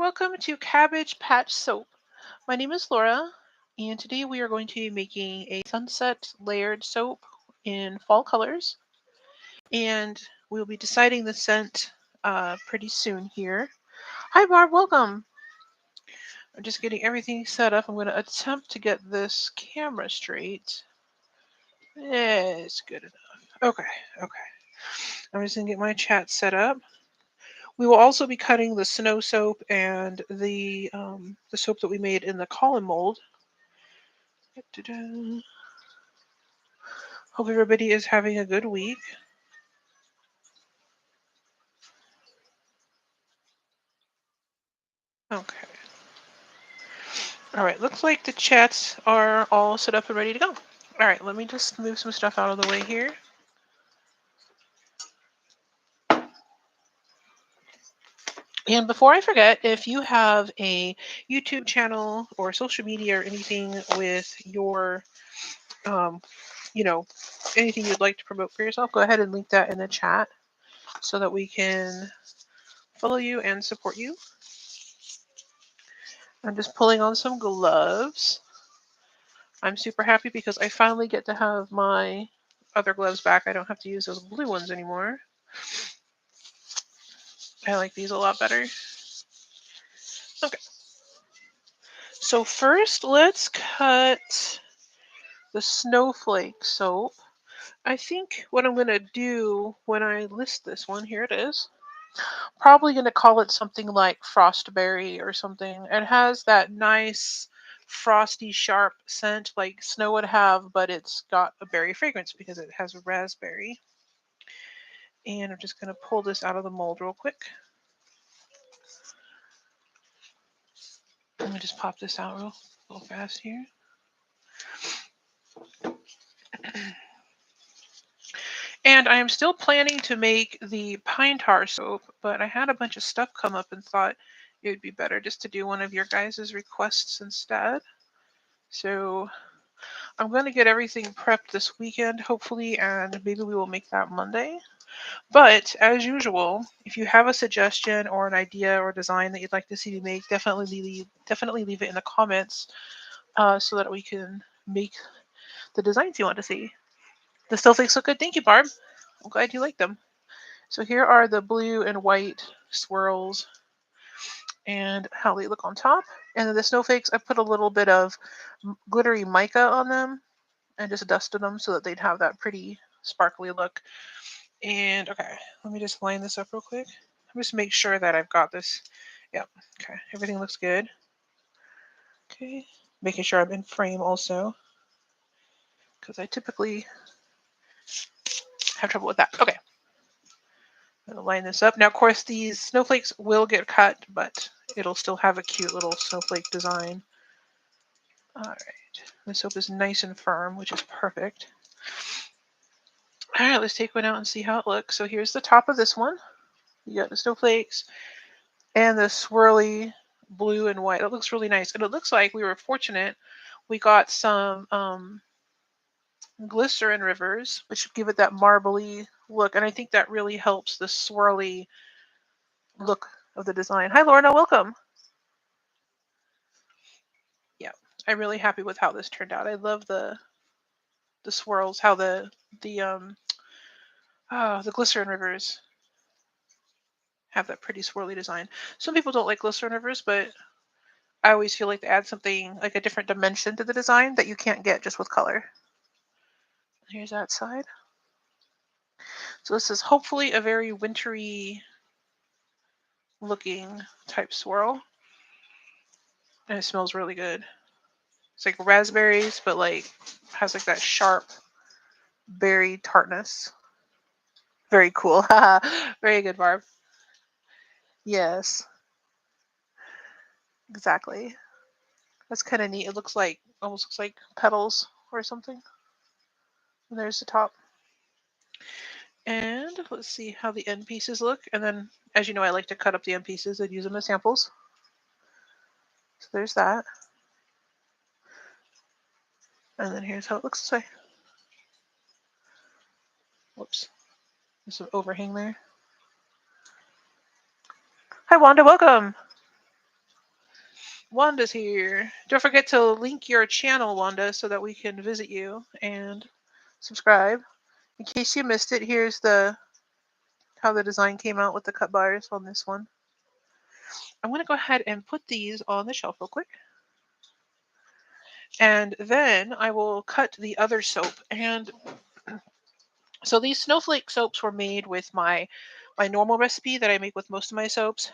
welcome to Cabbage Patch Soap. My name is Laura, and today we are going to be making a sunset layered soap in fall colors. And we'll be deciding the scent pretty soon here. Hi, Barb, welcome. I'm just getting everything set up. I'm going to attempt to get this camera straight. It's good enough. Okay. I'm just going to get my chat set up. We will also be cutting the snow soap and the soap that we made in the column mold. Da-da. Hope everybody is having a good week. Okay. All right, looks like the chats are all set up and ready to go. All right, let me just move some stuff out of the way here. And before I forget, if you have a YouTube channel or social media or anything with your, um, you know, anything you'd like to promote for yourself, go ahead and link that in the chat so that we can follow you and support you. I'm just pulling on some gloves. I'm super happy because I finally get to have my other gloves back. I don't have to use those blue ones anymore. I like these a lot better. Okay. So first, let's cut the snowflake soap. I think what I'm going to do when I list this one, here it is, probably going to call it something like frostberry or something. It has that nice frosty sharp scent like snow would have, but it's got a berry fragrance because it has a raspberry. And I'm just going to pull this out of the mold real quick. Let me just pop this out real fast here. And I am still planning to make the pine tar soap, but I had a bunch of stuff come up and thought it would be better just to do one of your guys' requests instead. So I'm going to get everything prepped this weekend, hopefully, and maybe we will make that Monday. But as usual, if you have a suggestion or an idea or design that you'd like to see me make, definitely leave it in the comments so that we can make the designs you want to see. The snowflakes look good. Thank you, Barb. I'm glad you like them. So here are the blue and white swirls and how they look on top. And then the snowflakes, I put a little bit of glittery mica on them and just dusted them so that they'd have that pretty sparkly look. And okay, let me just line this up real quick. Just make sure that I've got this. Yep. Okay. Everything looks good. Okay. Making sure I'm in frame also, because I typically have trouble with that. Okay. I'm going to line this up. Now, of course, these snowflakes will get cut, but it'll still have a cute little snowflake design. All right. The soap is nice and firm, which is perfect. All right, let's take one out and see how it looks. So here's the top of this one. You got the snowflakes and the swirly blue and white. It looks really nice. And it looks like we were fortunate. We got some glycerin rivers, which give it that marbly look. And I think that really helps the swirly look of the design. Hi, Lorna. Welcome. Yeah, I'm really happy with how this turned out. I love the swirls, how the glycerin rivers have that pretty swirly design. Some people don't like glycerin rivers, but I always feel like they add something like a different dimension to the design that you can't get just with color. Here's that side. So this is hopefully a very wintry looking type swirl. And it smells really good. It's like raspberries, but like has like that sharp berry tartness. Very cool. Very good, Barb. Yes, exactly. That's kind of neat. It looks like, almost looks like petals or something. And there's the top. And let's see how the end pieces look. And then, as you know, I like to cut up the end pieces and use them as samples. So there's that. And then here's how it looks this way. Whoops. There's some overhang there. Hi, Wanda. Welcome. Wanda's here. Don't forget to link your channel, Wanda, so that we can visit you and subscribe. In case you missed it, here's the how the design came out with the cut bars on this one. I'm going to go ahead and put these on the shelf real quick. And then I will cut the other soap. And so these snowflake soaps were made with my normal recipe that I make with most of my soaps,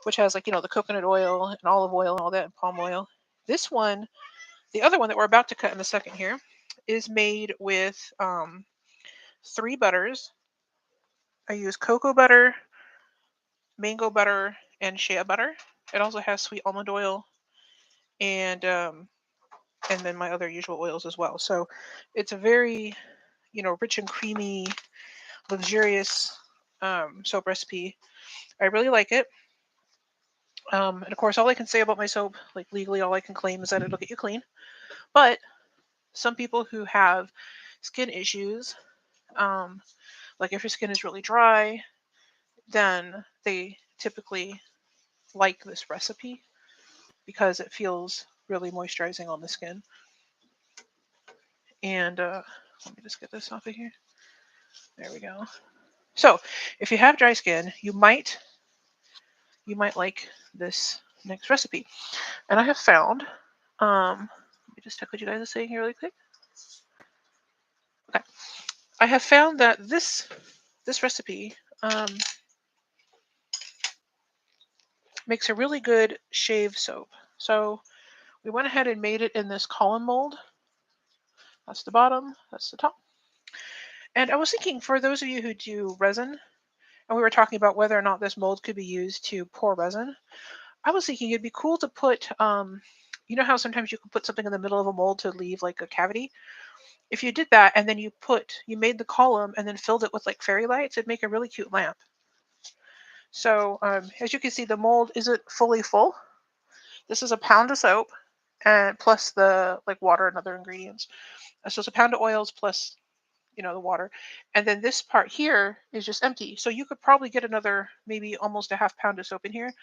which has like, the coconut oil and olive oil and all that, and palm oil. This one, the other one that we're about to cut in a second here, is made with 3 butters. I use cocoa butter, mango butter, and shea butter. It also has sweet almond oil and then my other usual oils as well. So it's a very, rich and creamy, luxurious soap recipe. I really like it. And of course, all I can say about my soap, like legally, all I can claim is that it'll get you clean. But some people who have skin issues, um, like if your skin is really dry, then they typically like this recipe because it feels really moisturizing on the skin. And let me just get this off of here. There we go. So if you have dry skin, you might like this next recipe. And I have found, let me just check what you guys are saying here really quick. Okay. I have found that this recipe makes a really good shave soap. So we went ahead and made it in this column mold. That's the bottom, that's the top. And I was thinking, for those of you who do resin, and we were talking about whether or not this mold could be used to pour resin, I was thinking it'd be cool to put, you know how sometimes you can put something in the middle of a mold to leave like a cavity? If you did that and then you made the column and then filled it with like fairy lights, it'd make a really cute lamp. So as you can see, the mold isn't fully full. This is a pound of soap and plus the like water and other ingredients. So it's a pound of oils plus the water, and then this part here is just empty. So you could probably get another maybe almost a half pound of soap in here.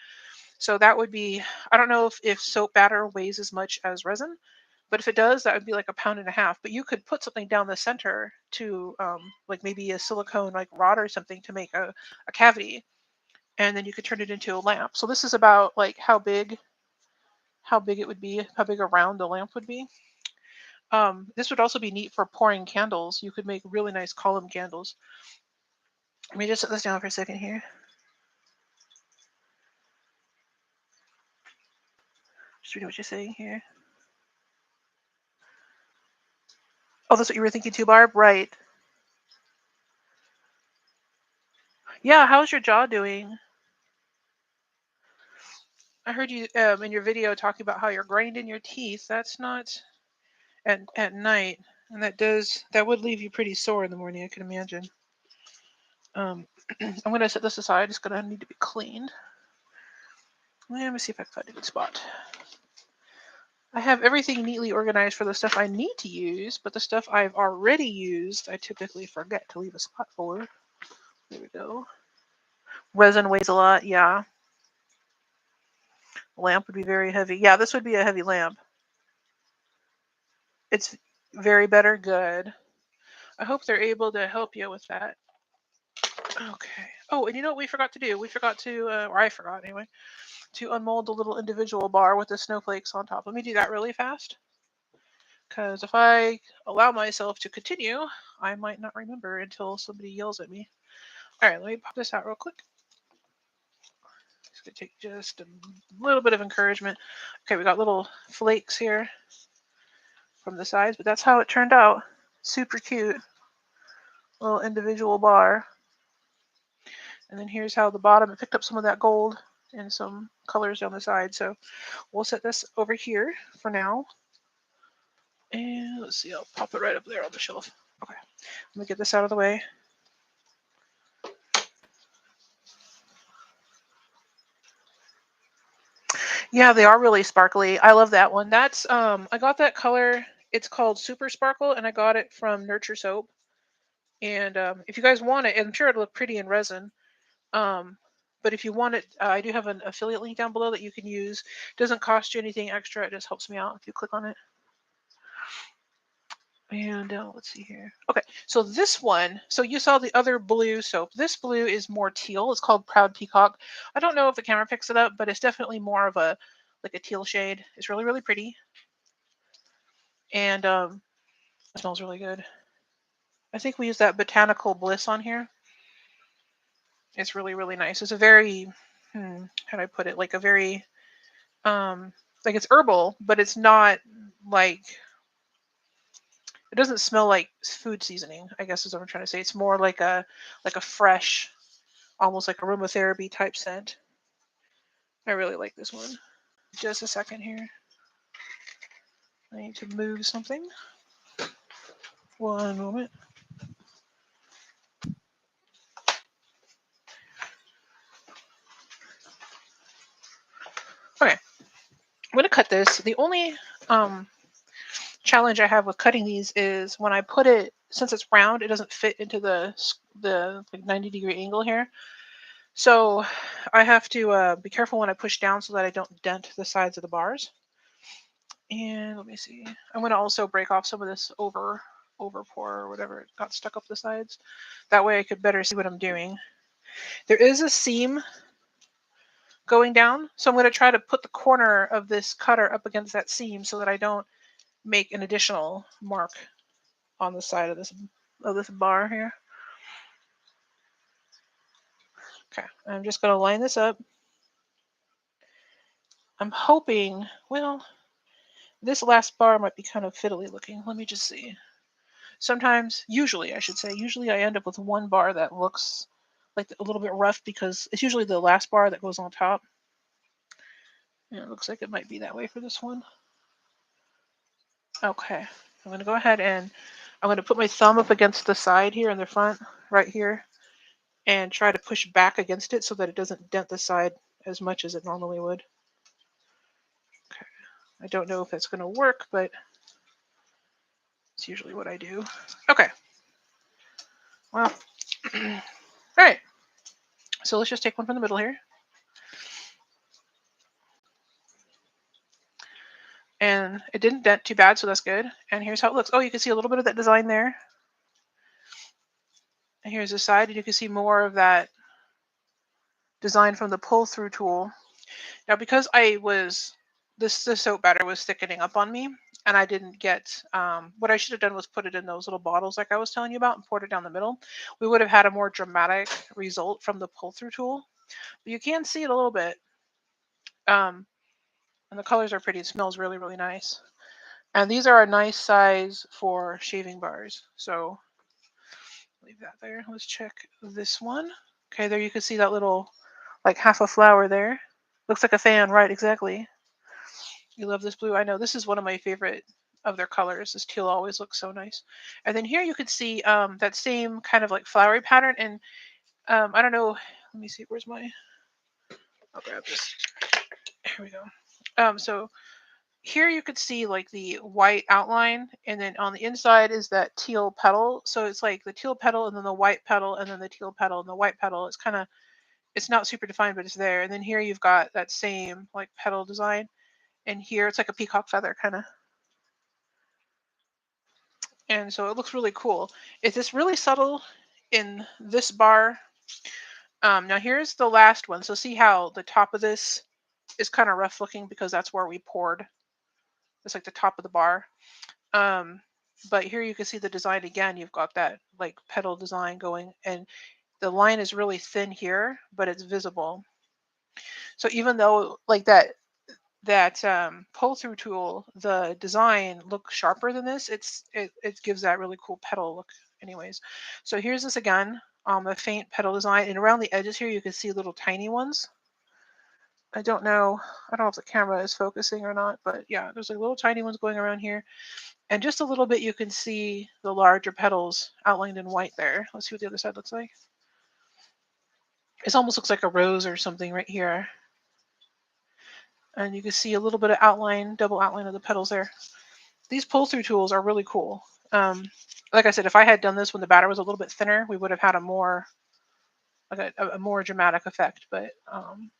So that would be, I don't know if soap batter weighs as much as resin, but if it does, that would be like a pound and a half. But you could put something down the center to like maybe a silicone like rod or something to make a cavity, and then you could turn it into a lamp. So this is about like how big it would be, how big around the lamp would be. This would also be neat for pouring candles. You could make really nice column candles. Let me just set this down for a second here. Just read what you're saying here. Oh, that's what you were thinking too, Barb? Right. Yeah, how's your jaw doing? I heard you in your video talking about how you're grinding your teeth. That's not at night, and that would leave you pretty sore in the morning, I can imagine. I'm gonna set this aside. It's gonna need to be cleaned. Let me see if I can find a good spot. I have everything neatly organized for the stuff I need to use, but the stuff I've already used, I typically forget to leave a spot for. There we go. Resin weighs a lot, yeah. Lamp would be very heavy. Yeah, this would be a heavy lamp. It's very better, good. I hope they're able to help you with that. Okay. Oh, and you know what we forgot to do? We forgot to, or I forgot anyway, to unmold the little individual bar with the snowflakes on top. Let me do that really fast. Because if I allow myself to continue, I might not remember until somebody yells at me. All right, let me pop this out real quick. It's going to take just a little bit of encouragement. Okay, we got little flakes here from the sides, but that's how it turned out. Super cute. Little individual bar. And then here's how the bottom, it picked up some of that gold and some colors on the side. So we'll set this over here for now. And let's see, I'll pop it right up there on the shelf. Okay, let me get this out of the way. Yeah, they are really sparkly. I love that one. That's I got that color. It's called Super Sparkle, and I got it from Nurture Soap. And if you guys want it, I'm sure it'll look pretty in resin. Um, but if you want it, I do have an affiliate link down below that you can use. It doesn't cost you anything extra. It just helps me out if you click on it. And let's see here. Okay, so this one, so you saw the other blue soap. This blue is more teal. It's called Proud Peacock. I don't know if the camera picks it up, but it's definitely more of a like a teal shade. It's really, really pretty. And it smells really good. I think we use that Botanical Bliss on here. It's really, really nice. It's a very, how do I put it? Like a very, like it's herbal, but it's not like, it doesn't smell like food seasoning, I guess is what I'm trying to say. It's more like a fresh, almost like aromatherapy type scent. I really like this one. Just a second here. I need to move something. One moment. Okay, I'm going to cut this. The only challenge I have with cutting these is when I put it, since it's round, it doesn't fit into the like 90-degree angle here. So I have to be careful when I push down so that I don't dent the sides of the bars. And let me see. I'm going to also break off some of this over pour or whatever it got stuck up the sides. That way I could better see what I'm doing. There is a seam going down, so I'm going to try to put the corner of this cutter up against that seam so that I don't make an additional mark on the side of this bar here. Okay, I'm just going to line this up. I'm hoping, well, this last bar might be kind of fiddly looking. Let me just see. Usually I end up with one bar that looks like a little bit rough because it's usually the last bar that goes on top. And it looks like it might be that way for this one. Okay, I'm going to go ahead and I'm going to put my thumb up against the side here in the front, right here, and try to push back against it so that it doesn't dent the side as much as it normally would. Okay, I don't know if it's going to work, but it's usually what I do. Okay. Well, all right. So let's just take one from the middle here. And it didn't dent too bad, so that's good. And here's how it looks. Oh, you can see a little bit of that design there. And here's the side, and you can see more of that design from the pull-through tool. Now, because this soap batter was thickening up on me, and I didn't get, what I should have done was put it in those little bottles like I was telling you about and poured it down the middle. We would have had a more dramatic result from the pull-through tool. But you can see it a little bit. And the colors are pretty. It smells really, really nice. And these are a nice size for shaving bars. So leave that there. Let's check this one. Okay, there you can see that little, like half a flower there. Looks like a fan, right? Exactly. You love this blue. I know this is one of my favorite of their colors. This teal always looks so nice. And then here you can see that same kind of like flowery pattern. And I don't know. Let me see. Where's my? I'll grab this. Here we go. So here you could see like the white outline, and then on the inside is that teal petal. So it's like the teal petal and then the white petal and then the teal petal and the white petal. It's not super defined, but it's there. And then here you've got that same like petal design. And here it's like a peacock feather kind of. And so it looks really cool. It's really subtle in this bar. Now here's the last one. So see how the top of this is kind of rough looking because that's where we poured. It's like the top of the bar. But here you can see the design again. You've got that like petal design going, and the line is really thin here, but it's visible. So even though like that pull through tool, the design looks sharper than this, it gives that really cool petal look. Anyways, so here's this again, a faint petal design, and around the edges here you can see little tiny ones. I don't know if the camera is focusing or not, but yeah, there's like little tiny ones going around here. And just a little bit, you can see the larger petals outlined in white there. Let's see what the other side looks like. It almost looks like a rose or something right here. And you can see a little bit of outline, double outline of the petals there. These pull-through tools are really cool. Like I said, if I had done this when the batter was a little bit thinner, we would have had a more like a more dramatic effect. But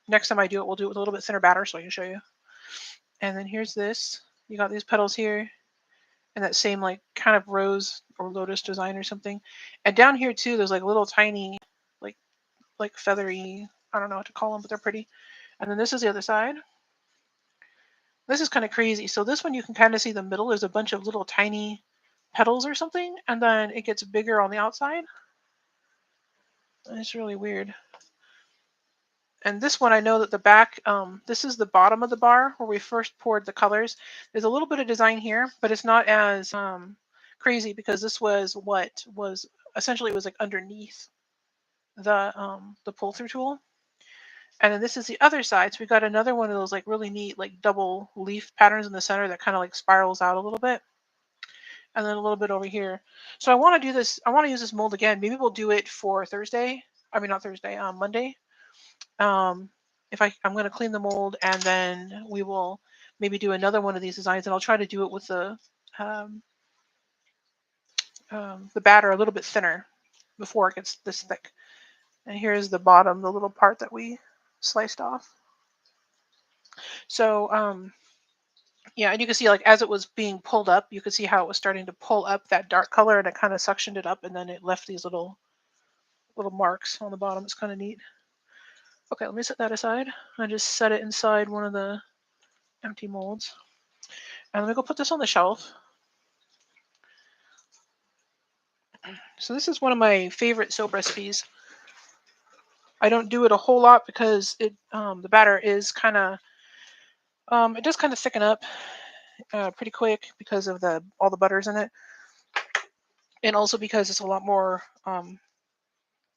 next time I do it, we'll do it with a little bit thinner batter so I can show you. And then here's this. You got these petals here, and that same like kind of rose or lotus design or something. And down here too, there's like little tiny, like feathery. I don't know what to call them, but they're pretty. And then this is the other side. This is kind of crazy. So this one you can kind of see the middle. There's a bunch of little tiny petals or something, and then it gets bigger on the outside. It's really weird. And this one, I know that the back, this is the bottom of the bar where we first poured the colors. There's a little bit of design here, but it's not as crazy because this was what was essentially it was like underneath the pull through tool. And then this is the other side. So we got another one of those like really neat like double leaf patterns in the center that kind of like spirals out a little bit. And then a little bit over here. So I want to do this. I want to use this mold again. Maybe we'll do it for Thursday. I mean, not Thursday, Monday. If I'm going to clean the mold and then we will maybe do another one of these designs, and I'll try to do it with um, the batter a little bit thinner before it gets this thick. And here's the bottom, the little part that we sliced off. So yeah, and you can see like as it was being pulled up, you could see how it was starting to pull up that dark color, and it kind of suctioned it up, and then it left these little marks on the bottom. It's kind of neat. Okay, let me set that aside. I just set it inside one of the empty molds. And let me go put this on the shelf. So this is one of my favorite soap recipes. I don't do it a whole lot because it the batter is kind of it does kind of thicken up pretty quick because of all the butters in it, and also because it's a lot more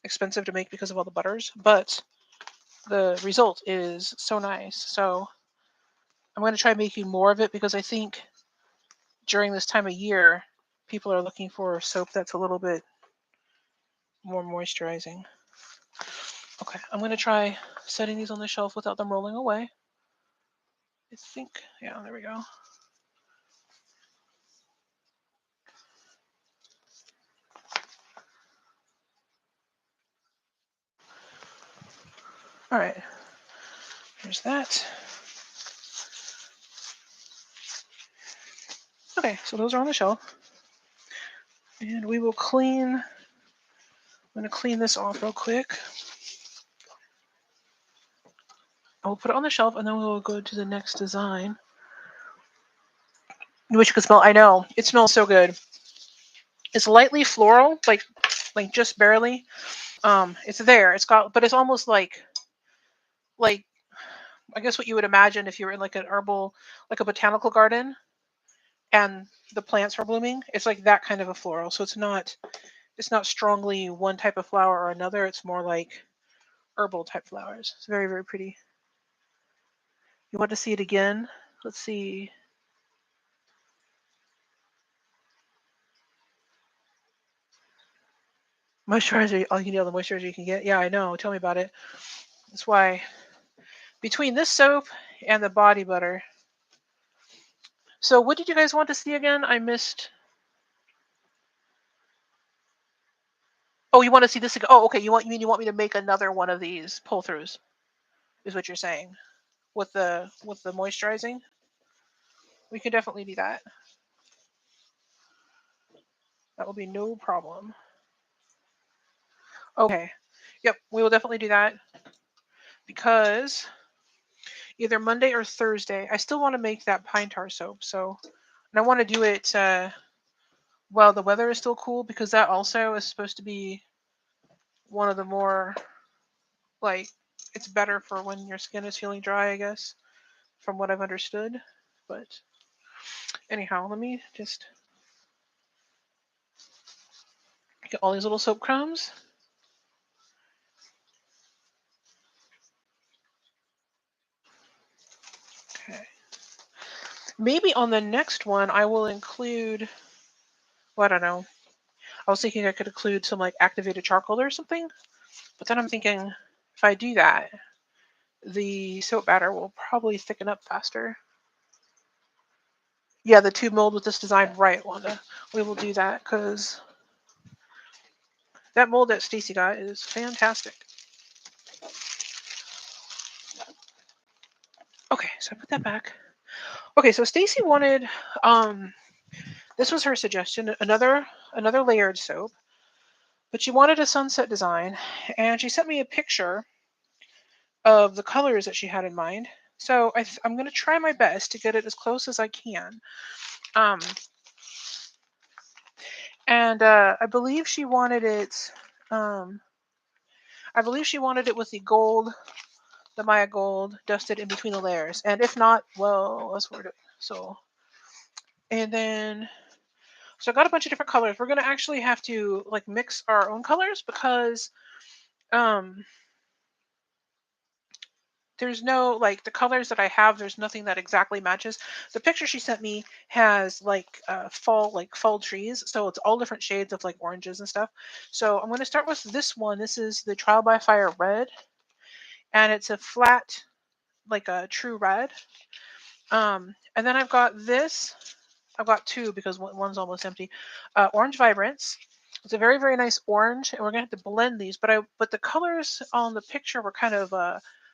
expensive to make because of all the butters. But the result is so nice. So I'm going to try making more of it because I think during this time of year, people are looking for soap that's a little bit more moisturizing. Okay, I'm going to try setting these on the shelf without them rolling away. I think, yeah, there we go. All right, there's that. Okay, so those are on the shelf. And we will clean, I'm going to clean this off real quick. I will put it on the shelf and then we will go to the next design. Which you can smell, I know, it smells so good. It's lightly floral, like just barely. It's there, but it's almost like I guess what you would imagine if you were in like an herbal, like a botanical garden and the plants were blooming. It's like that kind of a floral. So it's not strongly one type of flower or another. It's more like herbal type flowers. It's very, very pretty. You want to see it again? Let's see. Moisturizer, all you need, all the moisturizer you can get. Yeah, I know. Tell me about it. That's why between this soap and the body butter. So what did you guys want to see again? I missed. Oh, you want to see this again? Oh, okay. You want me to make another one of these pull throughs? Is what you're saying with the moisturizing? We can definitely do that. That will be no problem. Okay. Yep, we will definitely do that because either Monday or Thursday, I still want to make that pine tar soap. So, and I want to do it while the weather is still cool because that also is supposed to be one of the more like it's better for when your skin is feeling dry, I guess, from what I've understood. But anyhow, let me just get all these little soap crumbs. Okay. Maybe on the next one I will include, well, I don't know. I was thinking I could include some like activated charcoal or something, but then I'm thinking if I do that, the soap batter will probably thicken up faster. Yeah, the tube mold with this design, right, Wanda? We will do that because that mold that Stacy got is fantastic. so I put that back. Okay, so Stacy wanted, um, this was her suggestion, another layered soap, but she wanted a sunset design, and she sent me a picture of the colors that she had in mind. So I'm going to try my best to get it as close as I can. Um, and I believe she wanted it. Um, I believe she wanted it with the gold, the Maya gold, dusted in between the layers. And if not, well, that's what we're doing. So, and then so I got a bunch of different colors. We're gonna actually have to like mix our own colors because um there's no like the colors that I have, there's nothing that exactly matches. The picture she sent me has like fall trees, so it's all different shades of like oranges and stuff. So I'm going to start with this one. This is the Trial by Fire red, and it's a flat like a true red. And then I've got two because one's almost empty. Orange Vibrance. It's a very, very nice orange, and we're gonna have to blend these. But the colors on the picture were kind of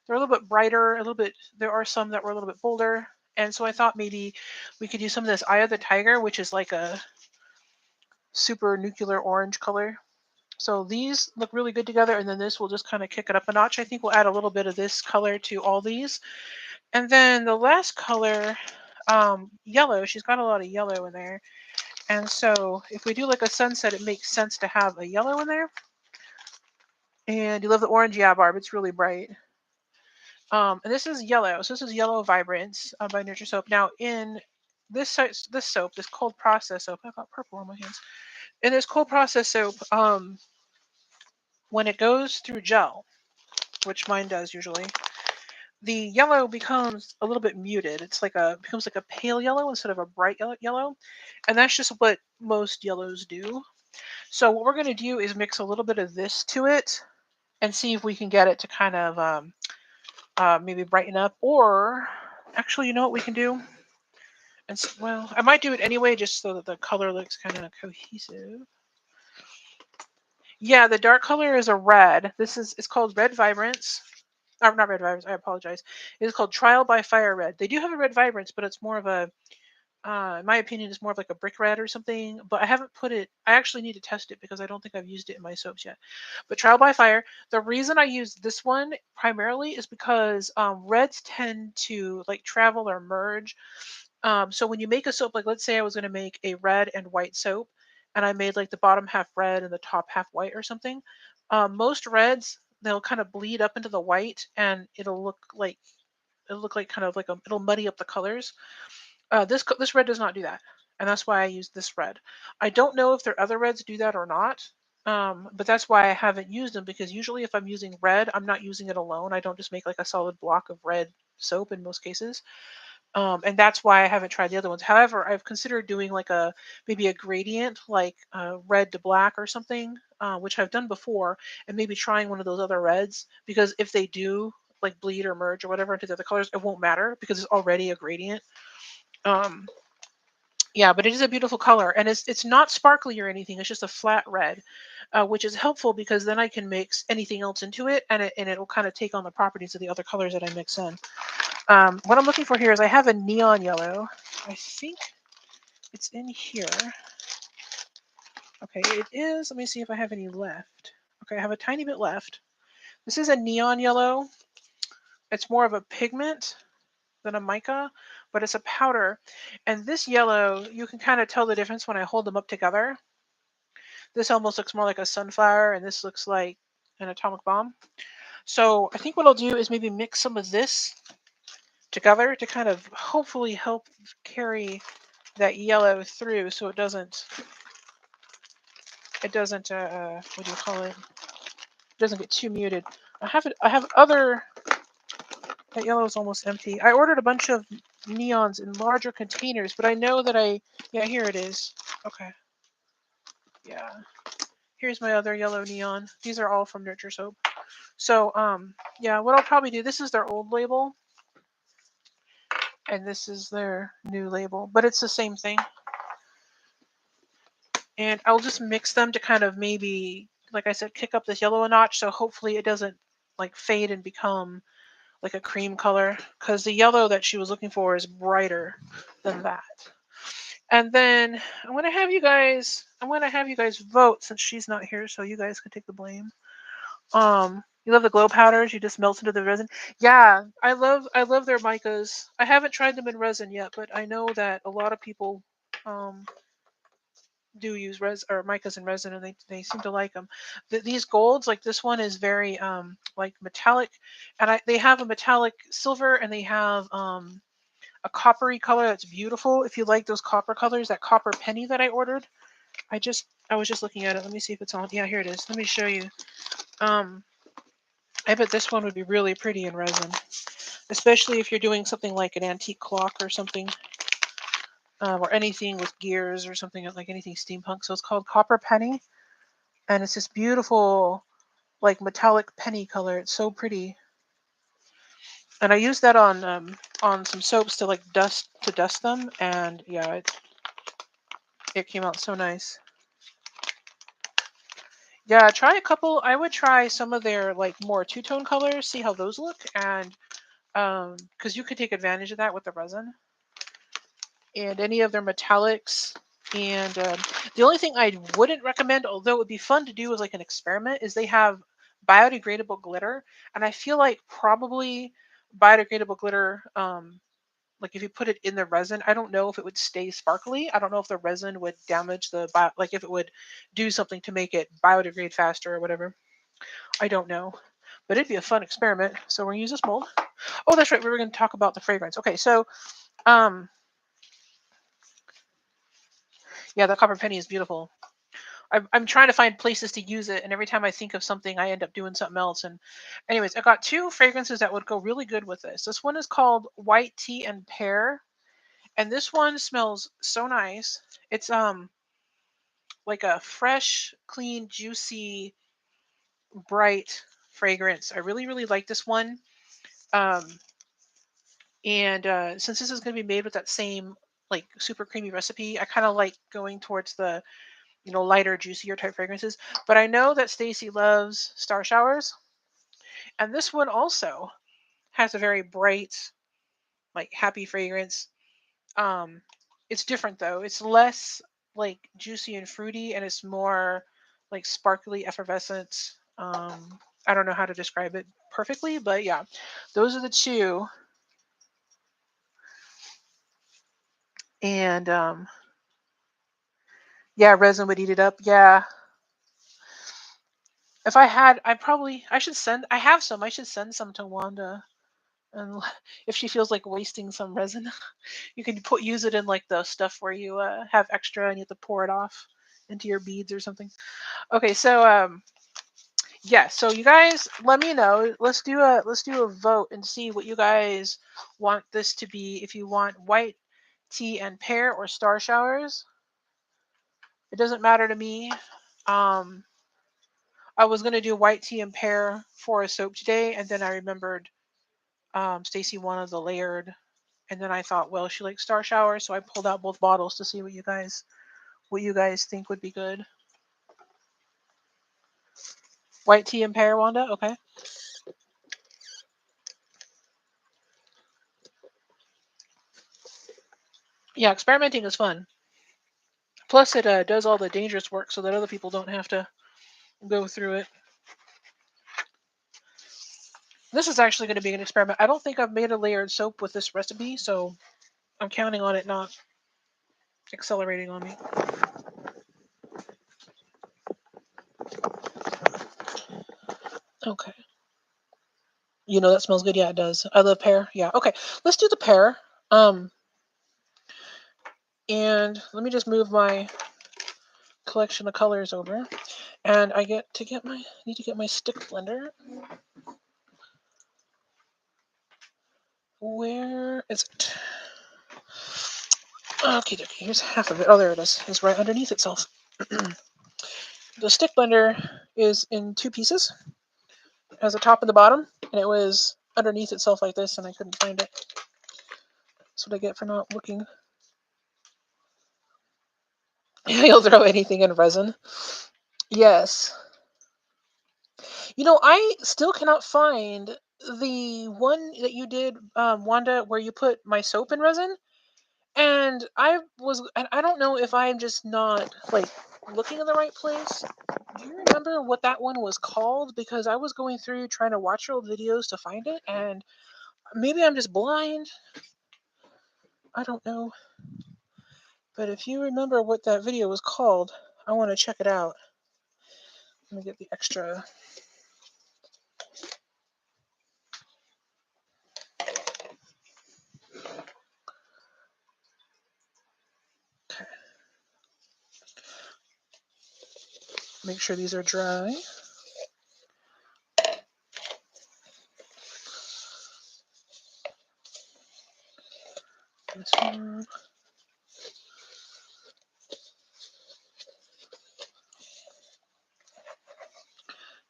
they're a little bit brighter, a little bit. There are some that were a little bit bolder, and so I thought maybe we could use some of this Eye of the Tiger, which is like a super nuclear orange color. So these look really good together, and then this will just kind of kick it up a notch. I think we'll add a little bit of this color to all these, and then the last color, yellow. She's got a lot of yellow in there. And so if we do like a sunset, it makes sense to have a yellow in there. And you love the orange, yeah, Barb. It's really bright. And this is yellow. So this is Yellow Vibrance by Nurture Soap. Now in this soap, this cold process soap, I've got purple on my hands. In this cold process soap, when it goes through gel, which mine does usually, the yellow becomes a little bit muted. It's like becomes like a pale yellow instead of a bright yellow. And that's just what most yellows do. So what we're going to do is mix a little bit of this to it and see if we can get it to kind of maybe brighten up. Or actually, you know what we can do? And well, I might do it anyway just so that the color looks kind of cohesive. Yeah, the dark color is a red. It's called Red Vibrance. Not Red Vibrance. I apologize. It is called Trial by Fire Red. They do have a Red Vibrance, but it's more of a in my opinion, is more of like a brick red or something. But I haven't put it. I actually need to test it because I don't think I've used it in my soaps yet. But Trial by Fire. The reason I use this one primarily is because reds tend to like travel or merge. So when you make a soap, like let's say I was going to make a red and white soap, and I made like the bottom half red and the top half white or something. Most reds they'll kind of bleed up into the white, and it'll look like kind of like it'll muddy up the colors. This red does not do that, and that's why I use this red. I don't know if their other reds do that or not, but that's why I haven't used them because usually if I'm using red, I'm not using it alone. I don't just make like a solid block of red soap in most cases, and that's why I haven't tried the other ones. However, I've considered doing like maybe a gradient, like red to black or something, which I've done before, and maybe trying one of those other reds because if they do like bleed or merge or whatever into the other colors, it won't matter because it's already a gradient. Um, yeah, but it is a beautiful color, and it's not sparkly or anything. It's just a flat red, which is helpful because then I can mix anything else into it, and it'll kind of take on the properties of the other colors that I mix in. What I'm looking for here is I have a neon yellow. I think it's in here. Okay, it is. Let me see if I have any left. Okay, I have a tiny bit left. This is a neon yellow. It's more of a pigment than a mica, but it's a powder. And this yellow, you can kind of tell the difference when I hold them up together. This almost looks more like a sunflower, and this looks like an atomic bomb. So I think what I'll do is maybe mix some of this together to kind of hopefully help carry that yellow through, so it doesn't what do you call it? It doesn't get too muted. I have other. That yellow is almost empty. I ordered a bunch of neons in larger containers, but I know that yeah, here it is. Okay, yeah. Here's my other yellow neon. These are all from Nurture Soap. So, yeah, what I'll probably do, this is their old label, and this is their new label, but it's the same thing. And I'll just mix them to kind of maybe, like I said, kick up this yellow a notch, so hopefully it doesn't like fade and become like a cream color, because the yellow that she was looking for is brighter than that. And then I'm gonna have you guys vote since she's not here, so you guys can take the blame. You love the glow powders, you just melt into the resin. Yeah, I love their micas. I haven't tried them in resin yet, but I know that a lot of people um do use micas and resin, and they seem to like them. These golds, like this one, is very like metallic, and they have a metallic silver, and they have a coppery color that's beautiful. If you like those copper colors, that copper penny that I ordered, I was just looking at it. Let me see if it's on. Yeah, here it is. Let me show you. Um, I bet this one would be really pretty in resin, especially if you're doing something like an antique clock or something, or anything with gears or something like anything steampunk. So it's called copper penny, and it's this beautiful like metallic penny color. It's so pretty, and I used that on some soaps to like dust them, and yeah, it came out so nice. Yeah, try a couple. I would try some of their like more two-tone colors, see how those look, and because you could take advantage of that with the resin and any of their metallics. And the only thing I wouldn't recommend, although it would be fun to do as like an experiment, is they have biodegradable glitter, and I feel like probably biodegradable glitter, like if you put it in the resin, I don't know if it would stay sparkly. I don't know if the resin would damage like if it would do something to make it biodegrade faster or whatever. I don't know, but it'd be a fun experiment. So we're gonna use this mold. Oh, that's right. We were gonna talk about the fragrance. Okay, so um, yeah, the copper penny is beautiful. I'm trying to find places to use it, and every time I think of something, I end up doing something else. And anyways, I got two fragrances that would go really good with this. This one is called White Tea and Pear, and this one smells so nice. It's like a fresh, clean, juicy, bright fragrance. I really like this one. Um, and since this is going to be made with that same like super creamy recipe, I kind of like going towards the lighter, juicier type fragrances. But I know that Stacy loves Star Showers, and this one also has a very bright, like happy fragrance. Um, it's different though. It's less like juicy and fruity, and it's more like sparkly, effervescent. I don't know how to describe it perfectly, but yeah, those are the two. And yeah, resin would eat it up. Yeah, if I had, I should send. I have some. I should send some to Wanda, and if she feels like wasting some resin, you can use it in like the stuff where you have extra and you have to pour it off into your beads or something. Okay, so yeah, so you guys let me know. Let's do a vote and see what you guys want this to be. If you want white tea and pear or star showers, it doesn't matter to me. Um, I was gonna do white tea and pear for a soap today, and then I remembered Stacy wanted the layered, and then I thought, well, she likes star showers, so I pulled out both bottles to see what you guys think would be good. White tea and pear, Wanda. Okay. Yeah, experimenting is fun. Plus, it does all the dangerous work so that other people don't have to go through it. This is actually going to be an experiment. I don't think I've made a layered soap with this recipe, so I'm counting on it not accelerating on me. Okay. That smells good. Yeah, it does. I love pear. Yeah. Okay. Let's do the pear. Um, and let me just move my collection of colors over, and I need to get my stick blender. Where is it? Okay, here's half of it. Oh, there it is. It's right underneath itself. The stick blender is in two pieces. It has a top and the bottom, and it was underneath itself like this, and I couldn't find it. That's what I get for not looking. You'll throw anything in resin. Yes. I still cannot find the one that you did, Wanda, where you put my soap in resin. And I don't know if I'm just not like looking in the right place. Do you remember what that one was called? Because I was going through trying to watch old videos to find it, and maybe I'm just blind. I don't know. But if you remember what that video was called, I want to check it out. Let me get the extra. Okay. Make sure these are dry. This one.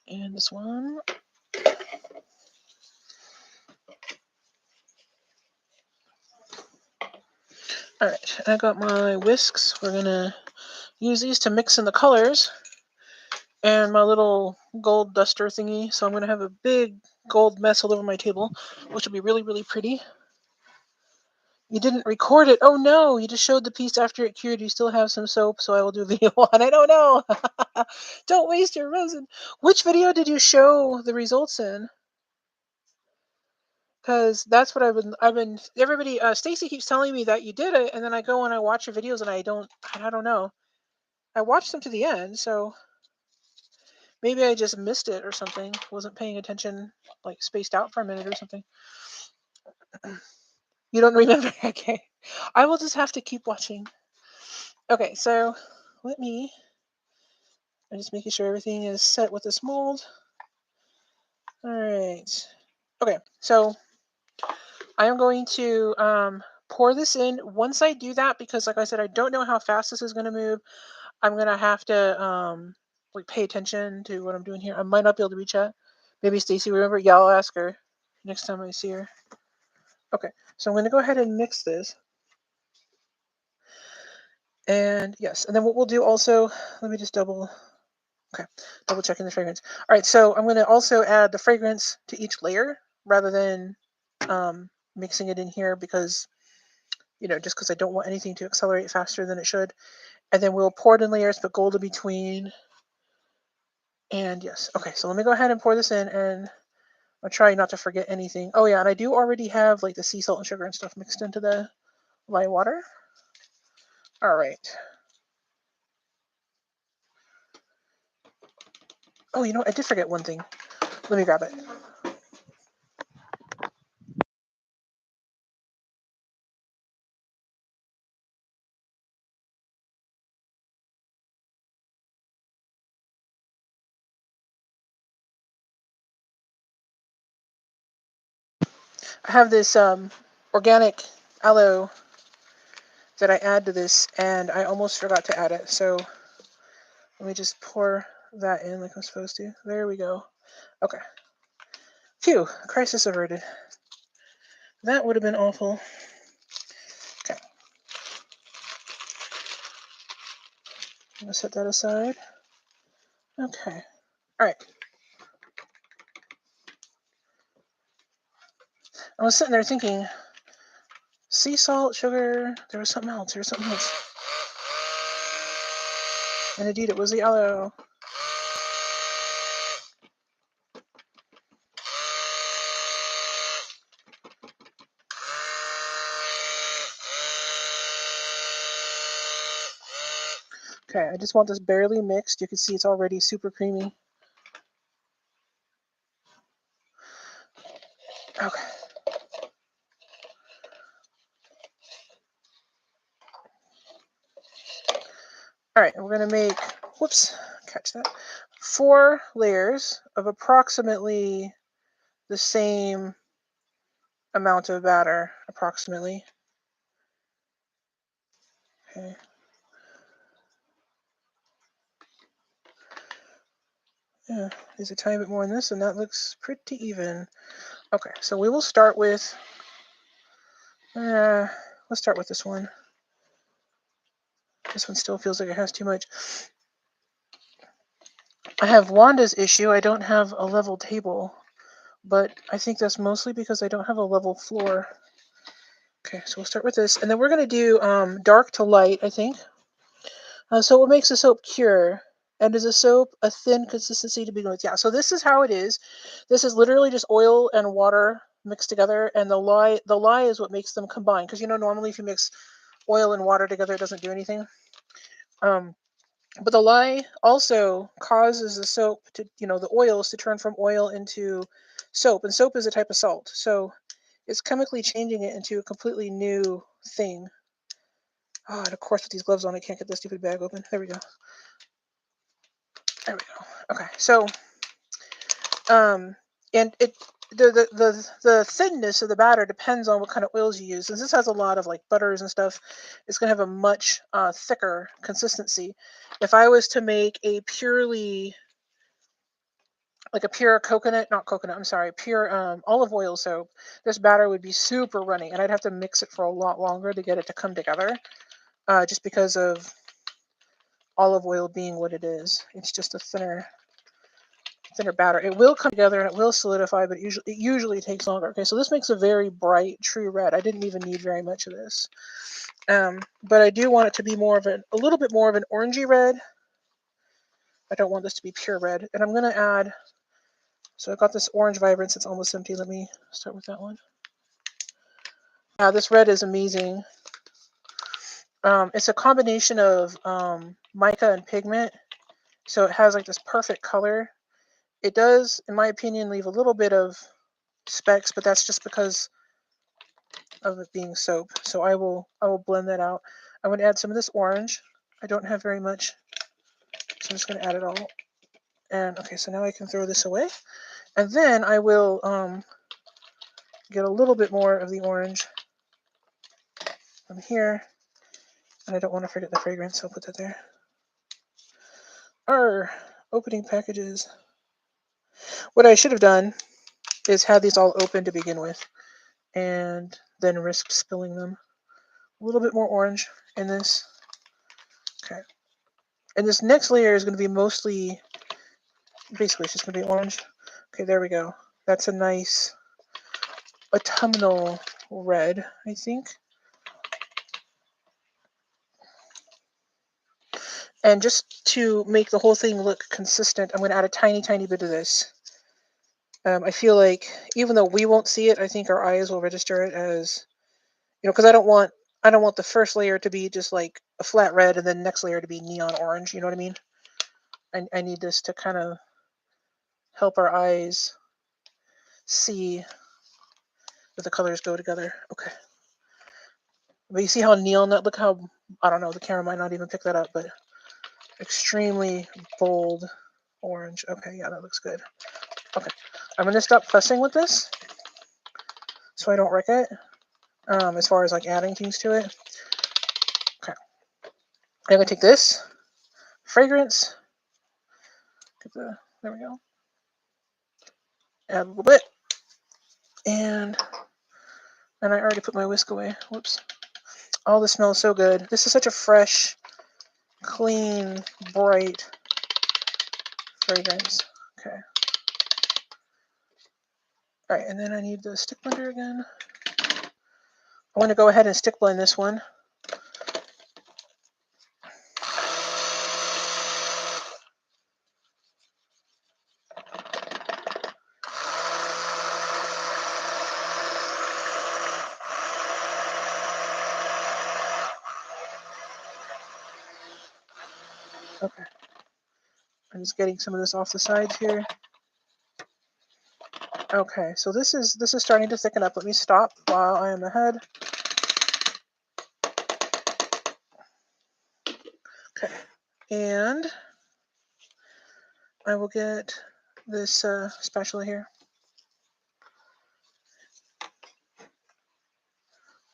And this one. Alright, I got my whisks. We're going to use these to mix in the colors. And my little gold duster thingy. So I'm going to have a big gold mess all over my table, which will be really, really pretty. You didn't record it. Oh no, you just showed the piece after it cured. You still have some soap, so I will do a video on it. Oh no. Don't waste your resin. Which video did you show the results in? Because that's what I've been everybody Stacy keeps telling me that you did it, and then I go and I watch your videos and I don't know. I watched them to the end, so maybe I just missed it or something. Wasn't paying attention, like spaced out for a minute or something. You don't remember? Okay. I will just have to keep watching. Okay, so I'm just making sure everything is set with this mold. All right. Okay, so I am going to pour this in. Once I do that, because like I said, I don't know how fast this is going to move, I'm going to have to like pay attention to what I'm doing here. I might not be able to reach out. Maybe Stacy will remember. Yeah, I'll ask her next time I see her. Okay, so I'm going to go ahead and mix this. And yes, and then what we'll do also, let me just double checking the fragrance. All right, so I'm going to also add the fragrance to each layer rather than mixing it in here because, just because I don't want anything to accelerate faster than it should. And then we'll pour it in layers, but gold in between. And yes, okay, so let me go ahead and pour this in, and I'll try not to forget anything. Oh yeah, and I do already have like the sea salt and sugar and stuff mixed into the lye water. All right. Oh, you know what? I did forget one thing. Let me grab it. I have this organic aloe that I add to this, and I almost forgot to add it. So let me just pour that in like I'm supposed to. There we go. Okay. Phew, crisis averted. That would have been awful. Okay. I'm gonna set that aside. Okay. All right. I was sitting there thinking, sea salt, sugar, there was something else. And indeed, it was the aloe. Okay, I just want this barely mixed. You can see it's already super creamy. Okay. All right, we're gonna make, catch that, 4 layers of approximately the same amount of batter, approximately. Okay. Yeah, there's a tiny bit more in this, and that looks pretty even. Okay, so we will start with, let's start with this one. This one still feels like it has too much. I have Wanda's issue. I don't have a level table. but I think that's mostly because I don't have a level floor. Okay, so we'll start with this, and then we're going to do dark to light, I think. So what makes the soap cure? And is a soap a thin consistency to begin with? Yeah, so this is how it is. This is literally just oil and water mixed together, and the lye is what makes them combine. Because normally if you mix oil and water together, it doesn't do anything. Um, but the lye also causes the soap to, the oils to turn from oil into soap, and soap is a type of salt. So it's chemically changing it into a completely new thing. Oh, and of course with these gloves on, I can't get this stupid bag open. There we go. There we go. Okay, so and the thinness of the batter depends on what kind of oils you use. Since this has a lot of like butters and stuff, it's gonna have a much thicker consistency. If I was to make a purely like a pure coconut, not coconut, I'm sorry, pure olive oil soap, this batter would be super runny, and I'd have to mix it for a lot longer to get it to come together. Just because of olive oil being what it is, it's just a thinner batter. It will come together and it will solidify, but it usually takes longer. Okay, so this makes a very bright, true red. I didn't even need very much of this, but I do want it to be a little bit more of an orangey red. I don't want this to be pure red, and I'm going to add. So I got this orange vibrance. It's almost empty. Let me start with that one. Yeah, this red is amazing. It's a combination of mica and pigment, so it has like this perfect color. It does, in my opinion, leave a little bit of specks, but that's just because of it being soap. So I will blend that out. I'm going to add some of this orange. I don't have very much, so I'm just going to add it all. And okay, so now I can throw this away. And then I will get a little bit more of the orange from here. And I don't want to forget the fragrance, so I'll put that there. Our opening packages. What I should have done is had these all open to begin with, and then risked spilling them. A little bit more orange in this. Okay. And this next layer is going to be mostly, basically it's just going to be orange. Okay, there we go. That's a nice autumnal red, I think. And just to make the whole thing look consistent, I'm going to add a tiny, tiny bit of this. I feel like even though we won't see it, I think our eyes will register it as, because I don't want the first layer to be just like a flat red and then the next layer to be neon orange. You know what I mean? I need this to kind of help our eyes see that the colors go together. Okay. But you see how neon that, look how, I don't know, the camera might not even pick that up, but extremely bold orange. Okay, yeah, that looks good. Okay, I'm going to stop fussing with this so I don't wreck it as far as like adding things to it. Okay, I'm going to take this fragrance, there we go, add a little bit, and I already put my whisk away. Whoops. Oh, this smells so good. This is such a fresh, clean, bright fragrance. Okay. All right, and then I need the stick blender again. I want to go ahead and stick blend this one. Okay. I'm just getting some of this off the sides here. Okay, so this is starting to thicken up. Let me stop while I am ahead. Okay, and I will get this spatula here.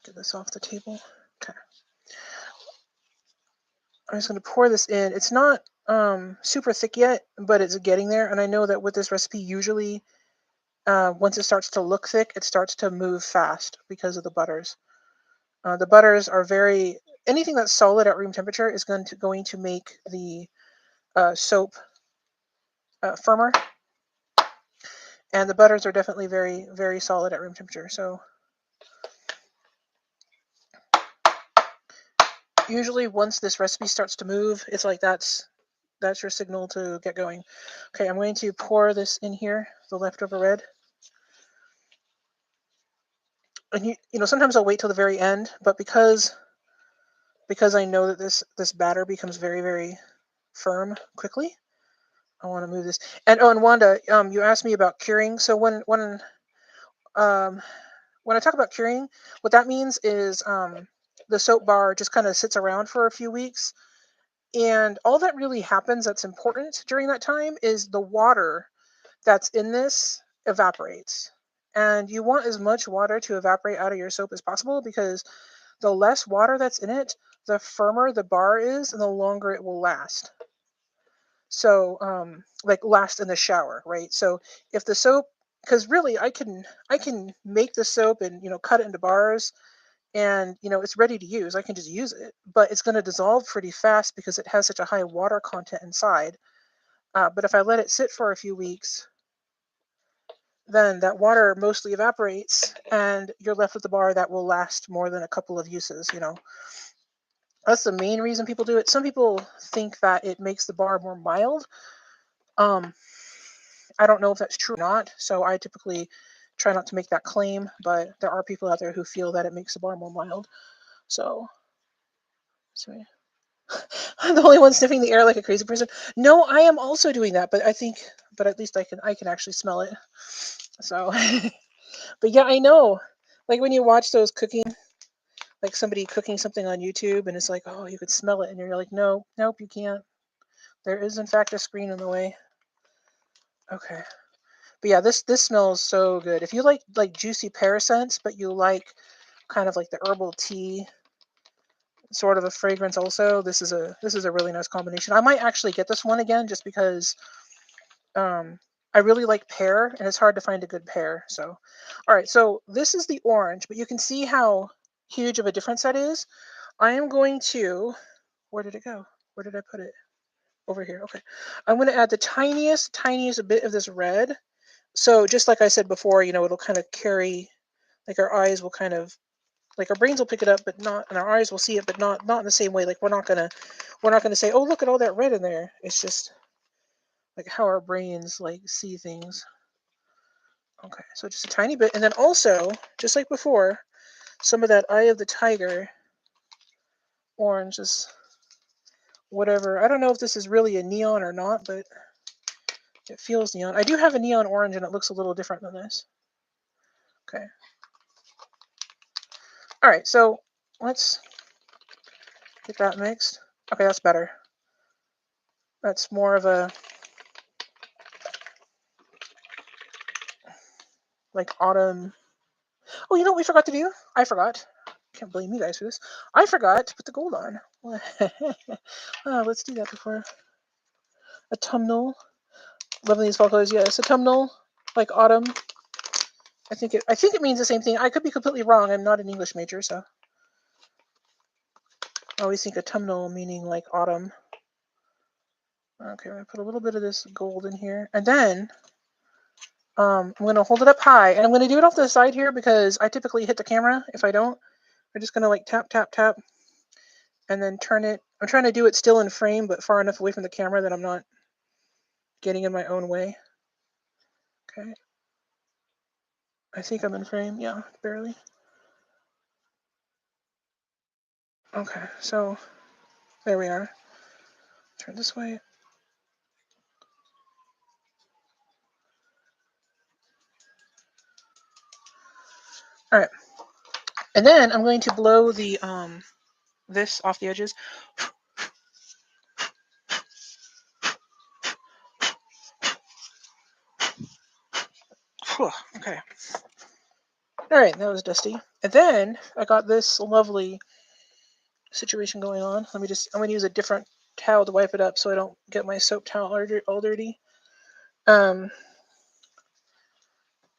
Get this off the table. Okay. I'm just going to pour this in. It's not super thick yet, but it's getting there. And I know that with this recipe, usually once it starts to look thick, it starts to move fast because of the butters. The butters are anything that's solid at room temperature is going to make the soap firmer. And the butters are definitely very, very solid at room temperature. So usually once this recipe starts to move, it's like that's your signal to get going. Okay, I'm going to pour this in here, the leftover red. And you know, sometimes I'll wait till the very end, but because I know that this batter becomes very, very firm quickly, I want to move this. And oh, and Wanda, you asked me about curing. So um when I talk about curing, what that means is the soap bar just kind of sits around for a few weeks. And all that really happens that's important during that time is the water that's in this evaporates. And you want as much water to evaporate out of your soap as possible, because the less water that's in it, the firmer the bar is and the longer it will last. So, like last in the shower, right? So if the soap, because really I can make the soap and cut it into bars, and it's ready to use. I can just use it, but it's going to dissolve pretty fast because it has such a high water content inside. But if I let it sit for a few weeks, then that water mostly evaporates, and you're left with a bar that will last more than a couple of uses. That's the main reason people do it. Some people think that it makes the bar more mild. Um, I don't know if that's true or not, so I typically try not to make that claim, but there are people out there who feel that it makes the bar more mild. So I'm the only one sniffing the air like a crazy person. No, I am also doing that, but at least I can actually smell it. So, but yeah, I know. Like when you watch those cooking, like somebody cooking something on YouTube, and it's like, oh, you could smell it, and you're like, no, nope, you can't. There is in fact a screen in the way. Okay, but yeah, this smells so good. If you like juicy pear scents, but you like kind of like the herbal tea sort of a fragrance also, this is a really nice combination. I might actually get this one again just because I really like pear, and it's hard to find a good pear. So, all right, so this is the orange, but you can see how huge of a difference that is. I am going to, where did it go? Where did I put it? Over here. Okay. I'm going to add the tiniest bit of this red. So just like I said before, it'll kind of carry, like our eyes will kind of, like our brains will pick it up, but not, and our eyes will see it, but not in the same way. Like we're not gonna say, oh, look at all that red in there. It's just like how our brains like see things. Okay, so just a tiny bit, and then also, just like before, some of that Eye of the Tiger orange is whatever. I don't know if this is really a neon or not, but it feels neon. I do have a neon orange, and it looks a little different than this. Okay. All right, so let's get that mixed. Okay, that's better. That's more of a like autumn. Oh, you know what we forgot to do? I forgot. Can't blame you guys for this. I forgot to put the gold on. Let's do that before. Autumnal. Loving these fall colors. Yes, autumnal, like autumn. I think it means the same thing. I could be completely wrong. I'm not an English major, so I always think autumnal meaning like autumn. Okay, I'm gonna put a little bit of this gold in here, and then I'm gonna hold it up high, and I'm gonna do it off the side here because I typically hit the camera. If I don't, I'm just gonna like tap tap tap, and then turn it. I'm trying to do it still in frame, but far enough away from the camera that I'm not getting in my own way. Okay, I think I'm in frame. Yeah, barely. Okay, so there we are. Turn this way. All right, and then I'm going to blow the this off the edges. Okay. All right, that was dusty. And then I got this lovely situation going on. I'm going to use a different towel to wipe it up so I don't get my soap towel all dirty. Um,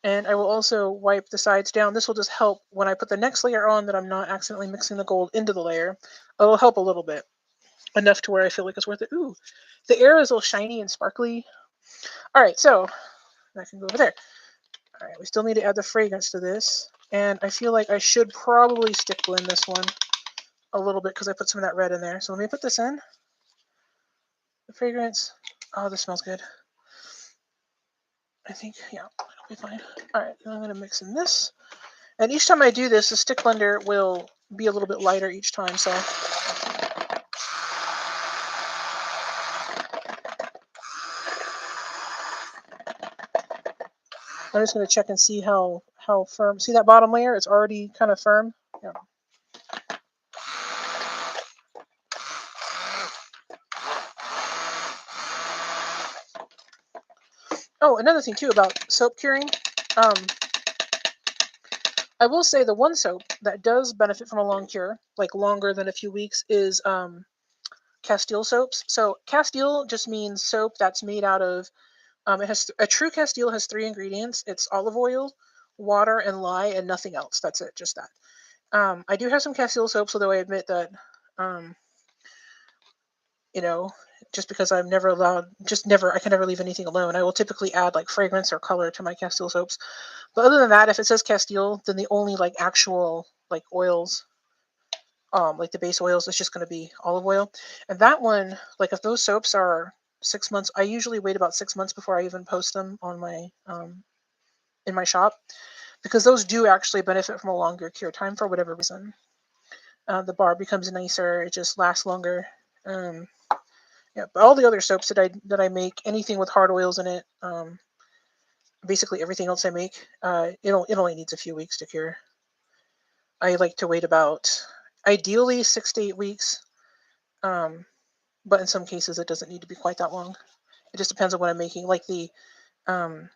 and I will also wipe the sides down. This will just help when I put the next layer on that I'm not accidentally mixing the gold into the layer. It'll help a little bit, enough to where I feel like it's worth it. Ooh, the air is all shiny and sparkly. All right, so that can go over there. All right, we still need to add the fragrance to this. And I feel like I should probably stick blend this one a little bit because I put some of that red in there. So let me put this in. The fragrance. Oh, this smells good. I think, yeah, it'll be fine. All right, I'm going to mix in this. And each time I do this, the stick blender will be a little bit lighter each time. So I'm just going to check and see how firm. See that bottom layer? It's already kind of firm. Yeah. Oh, another thing too about soap curing. Um, I will say the one soap that does benefit from a long cure, like longer than a few weeks, is Castile soaps. So Castile just means soap that's made out of. It has a true Castile has 3 ingredients. It's olive oil, water, and lye, and nothing else. That's it, just that. I do have some Castile soaps, although I admit that, um, you know, just because I'm never allowed, just never, I can never leave anything alone. I will typically add like fragrance or color to my Castile soaps. But other than that, if it says Castile, then the only like actual like oils, like the base oils, is just going to be olive oil. And that one, like if those soaps are 6 months, I usually wait about 6 months before I even post them on my in my shop, because those do actually benefit from a longer cure time for whatever reason. The bar becomes nicer, it just lasts longer. Um, yeah, but all the other soaps that I make, anything with hard oils in it, basically everything else I make, it only needs a few weeks to cure. I like to wait about ideally 6 to 8 weeks, um, but in some cases it doesn't need to be quite that long. It just depends on what I'm making. Like the 100%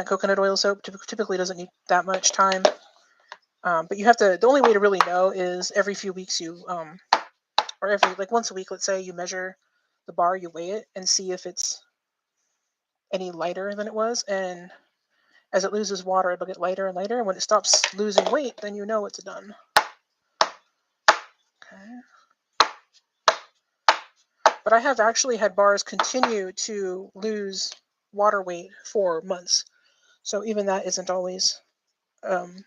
coconut oil soap typically doesn't need that much time. But you have to. The only way to really know is every few weeks or every like once a week. Let's say you measure the bar, you weigh it, and see if it's any lighter than it was. And as it loses water, it'll get lighter and lighter. And when it stops losing weight, then you know it's done. Okay. But I have actually had bars continue to lose water weight for months. So even that isn't always um,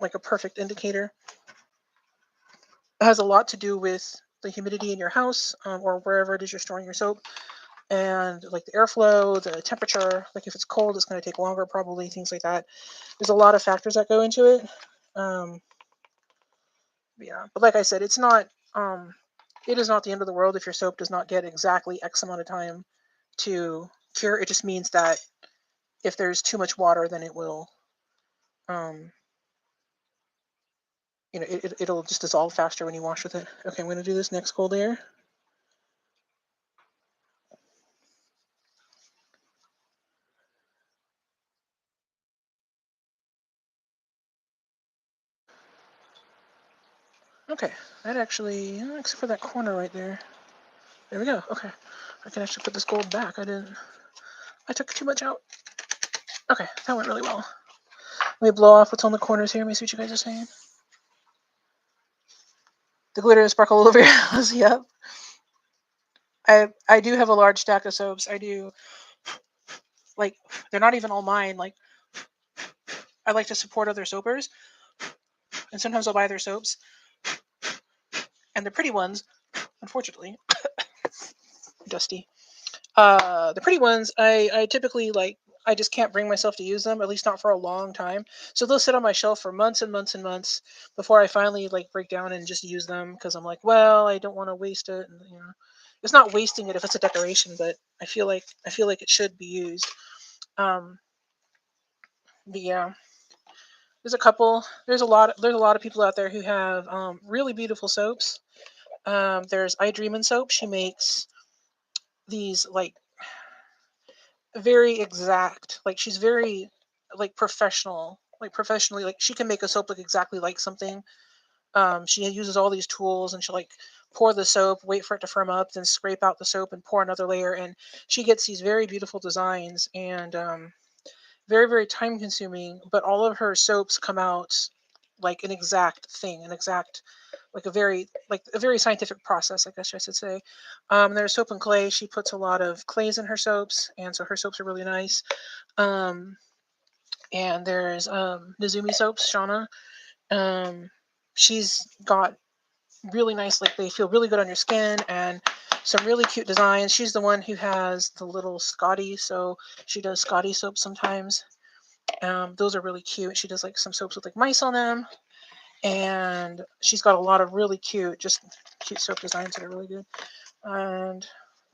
like a perfect indicator. It has a lot to do with the humidity in your house, or wherever it is you're storing your soap, and like the airflow, the temperature. Like if it's cold, it's going to take longer, probably, things like that. There's a lot of factors that go into it. Um, yeah, but like I said, it's not. It is not the end of the world if your soap does not get exactly X amount of time to cure. It just means that if there's too much water, then it will, um, it'll just dissolve faster when you wash with it. Okay, I'm going to do this next cold layer. Okay, that actually, except for that corner right there. There we go. Okay, I can actually put this gold back. I took too much out. Okay, that went really well. Let me blow off what's on the corners here. Let me see what you guys are saying. The glitter and sparkle all over your house. Yep. I do have a large stack of soaps. I do, like, they're not even all mine. Like, I like to support other soapers, and sometimes I'll buy their soaps. And the pretty ones, unfortunately, dusty. The pretty ones, I typically like. I just can't bring myself to use them, at least not for a long time. So they'll sit on my shelf for months and months and months before I finally like break down and just use them, because I'm like, well, I don't want to waste it. And, it's not wasting it if it's a decoration, but I feel like it should be used. Um, but yeah, there's a lot of people out there who have really beautiful soaps. There's I Dream in Soap. She makes these like very exact, like she's very like professional, like professionally, like she can make a soap look exactly like something. She uses all these tools, and she'll like pour the soap, wait for it to firm up, then scrape out the soap and pour another layer, and she gets these very beautiful designs, and very, very time consuming, but all of her soaps come out like an exact thing, an exact like a very scientific process, I guess I should say. There's soap and clay. She puts a lot of clays in her soaps, and so her soaps are really nice. Um, and there's Nizumi soaps, Shauna. Um, she's got really nice, like they feel really good on your skin, and some really cute designs. She's the one who has the little Scotty, so she does Scotty soap sometimes. Those are really cute. She does like some soaps with like mice on them, and she's got a lot of really cute, just cute soap designs that are really good. And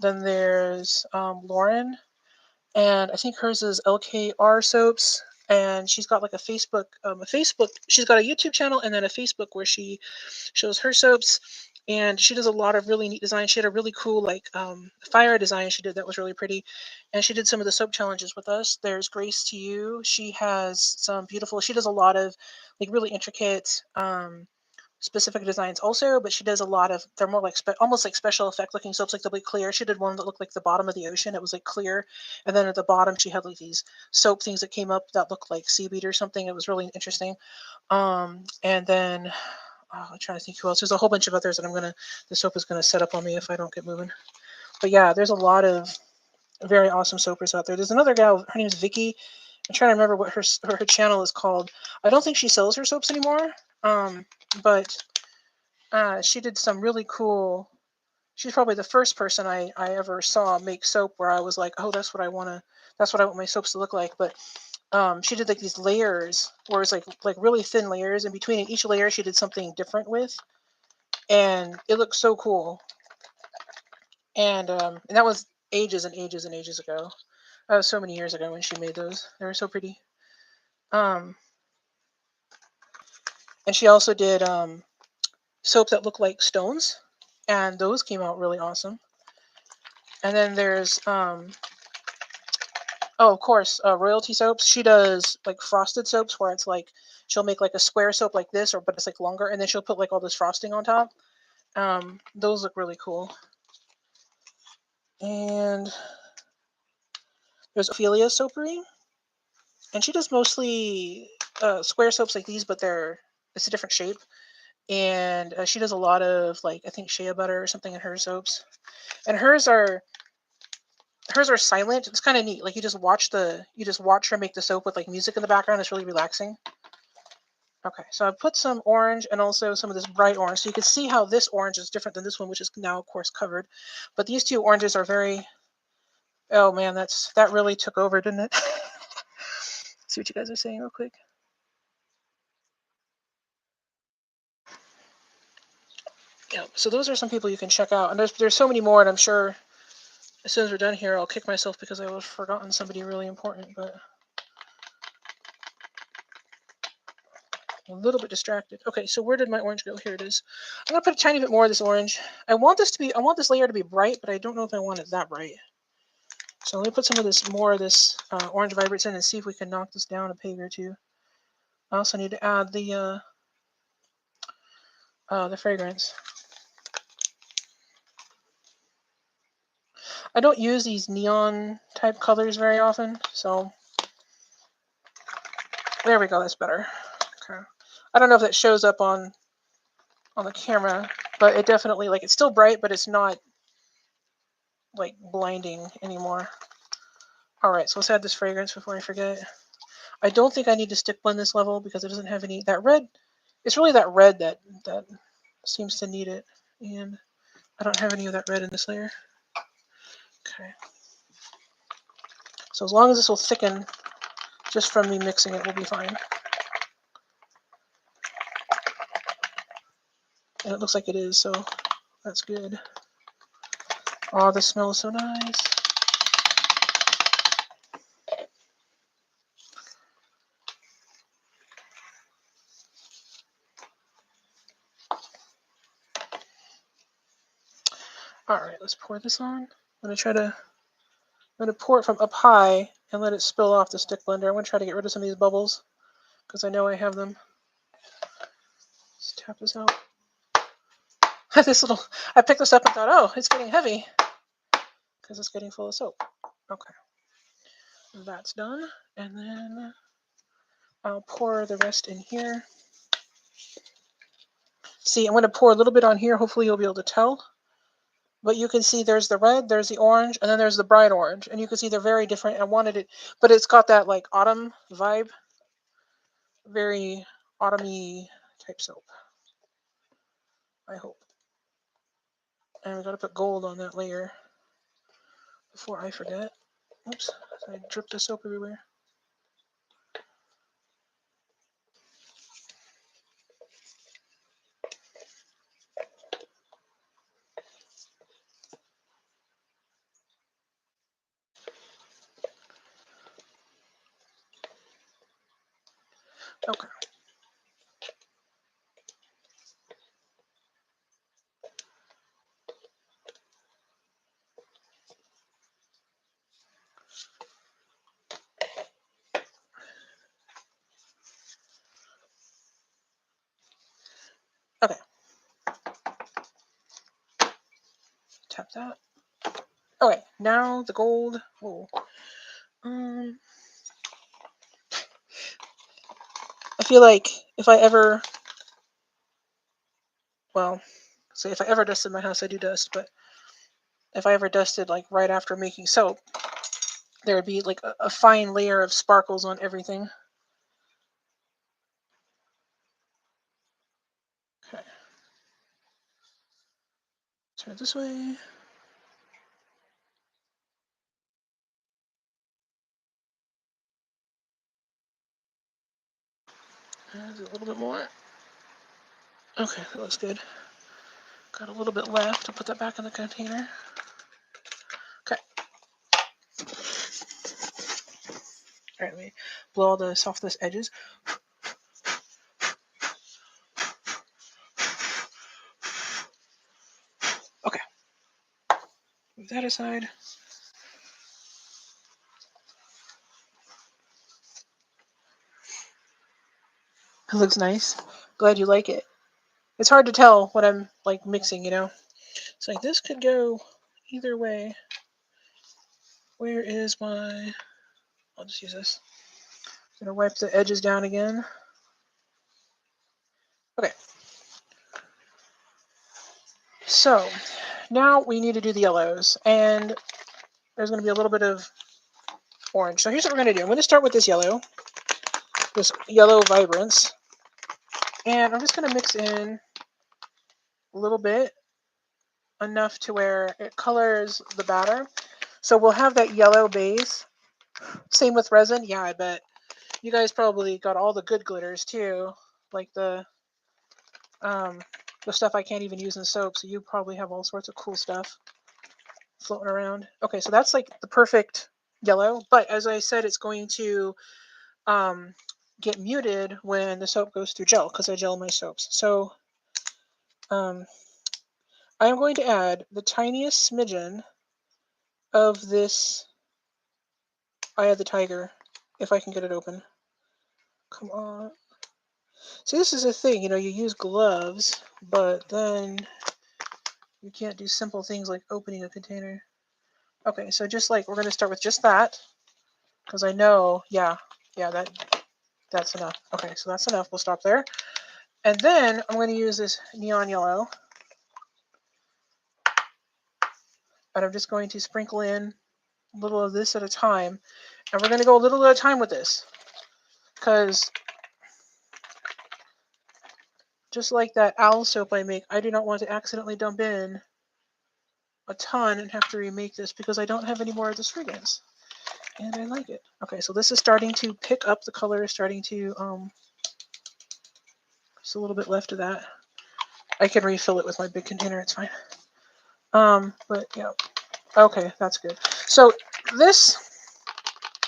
then there's Lauren, and I think hers is LKR soaps. And she's got like a Facebook. She's got a YouTube channel and then a Facebook where she shows her soaps, and she does a lot of really neat designs. She had a really cool like fire design she did that was really pretty, and she did some of the soap challenges with us. There's Grace to You. She has some beautiful. She does a lot of like really intricate specific designs also, but she does a lot of, they're more like almost like special effect looking soaps, like they'll be clear. She did one that looked like the bottom of the ocean. It was like clear, and then at the bottom she had like these soap things that came up that looked like seaweed or something. It was really interesting. And then I'm trying to think who else. There's a whole bunch of others that the soap is gonna set up on me if I don't get moving. But yeah, there's a lot of very awesome soapers out there. There's another gal. Her name is Vicky. I'm trying to remember what her channel is called. I don't think she sells her soaps anymore. But she did some really cool. She's probably the first person I ever saw make soap where I was like, oh, that's what I want to. That's what I want my soaps to look like. But she did like these layers where it's like really thin layers, and between each layer she did something different with, and it looked so cool. And that was ages and ages and ages ago. That was so many years ago when she made those. They were so pretty. Um, and she also did soap that looked like stones, and those came out really awesome. And then there's oh, of course, royalty soaps. She does like frosted soaps where it's like she'll make like a square soap like this, or but it's like longer, and then she'll put like all this frosting on top. Those look really cool. And there's Ophelia Soapery, and she does mostly square soaps like these, but it's a different shape. And she does a lot of like I think shea butter or something in her soaps, and hers are silent. It's kind of neat. Like you just watch her make the soap with like music in the background. It's really relaxing. Okay, so I put some orange and also some of this bright orange. So you can see how this orange is different than this one, which is now, of course, covered. But these two oranges are very... Oh, man, that really took over, didn't it? See what you guys are saying real quick. Yeah, so those are some people you can check out. And there's so many more, and I'm sure as soon as we're done here, I'll kick myself because I would have forgotten somebody really important, but... a little bit distracted. Okay, so where did my orange go? Here it is. I'm gonna put a tiny bit more of this orange. I want this layer to be bright, but I don't know if I want it that bright. So let me put more of this orange vibrance in and see if we can knock this down a peg or two. I also need to add the fragrance. I don't use these neon type colors very often, so there we go. That's better. Okay. I don't know if that shows up on the camera, but it definitely, like, it's still bright, but it's not like blinding anymore. All right, so let's add this fragrance before I forget. I don't think I need to stick blend this level because it doesn't have any that red. It's really that red that seems to need it, and I don't have any of that red in this layer. Okay. So as long as this will thicken just from me mixing it, we'll be fine. And it looks like it is, so that's good. Oh, this smells so nice. All right, let's pour this on. I'm gonna pour it from up high and let it spill off the stick blender. I'm gonna try to get rid of some of these bubbles because I know I have them. Let's tap this out. I picked this up and thought, oh, it's getting heavy because it's getting full of soap. Okay, that's done, and then I'll pour the rest in here. See, I'm going to pour a little bit on here. Hopefully you'll be able to tell. But you can see there's the red, there's the orange, and then there's the bright orange. And you can see they're very different. I wanted it, but it's got that like autumn vibe. Very autumny type soap, I hope. And we got to put gold on that layer before I forget. Oops, I dripped the soap everywhere. Okay. Okay. Tap that. Okay, now the gold. Whoa. I feel like if I ever, well, say if I ever dusted my house, I do dust, but if I ever dusted like right after making soap, there would be like a fine layer of sparkles on everything. Okay. Turn it this way. Add a little bit more. Okay, that looks good. Got a little bit left. I'll put that back in the container. Okay. All right, let me blow all the softest edges. Okay. Move that aside. It looks nice. Glad you like it. It's hard to tell what I'm like mixing, you know? It's like this could go either way. Where is my... I'll just use this. I'm gonna wipe the edges down again. Okay. So, now we need to do the yellows. And there's gonna be a little bit of orange. So here's what we're gonna do. I'm gonna start with this yellow vibrance. And I'm just gonna mix in a little bit, enough to where it colors the batter. So we'll have that yellow base. Same with resin. Yeah, I bet. You guys probably got all the good glitters too, like the stuff I can't even use in soap. So you probably have all sorts of cool stuff floating around. Okay, so that's like the perfect yellow. But as I said, it's going to get muted when the soap goes through gel because I gel my soaps. So I am going to add the tiniest smidgen of this Eye of the Tiger, if I can get it open. Come on. See, this is a thing, you know, you use gloves, but then you can't do simple things like opening a container. Okay, so just like, we're going to start with just that, because I know, yeah, that's enough. Okay, so that's enough. We'll stop there. And then I'm going to use this neon yellow, and I'm just going to sprinkle in a little of this at a time. And we're going to go a little at a time with this, because just like that owl soap I make, I do not want to accidentally dump in a ton and have to remake this because I don't have any more of this fragrance. And I like it. Okay, so this is starting to pick up. The color is starting to, just a little bit left of that. I can refill it with my big container, it's fine. But yeah, okay, that's good. So this,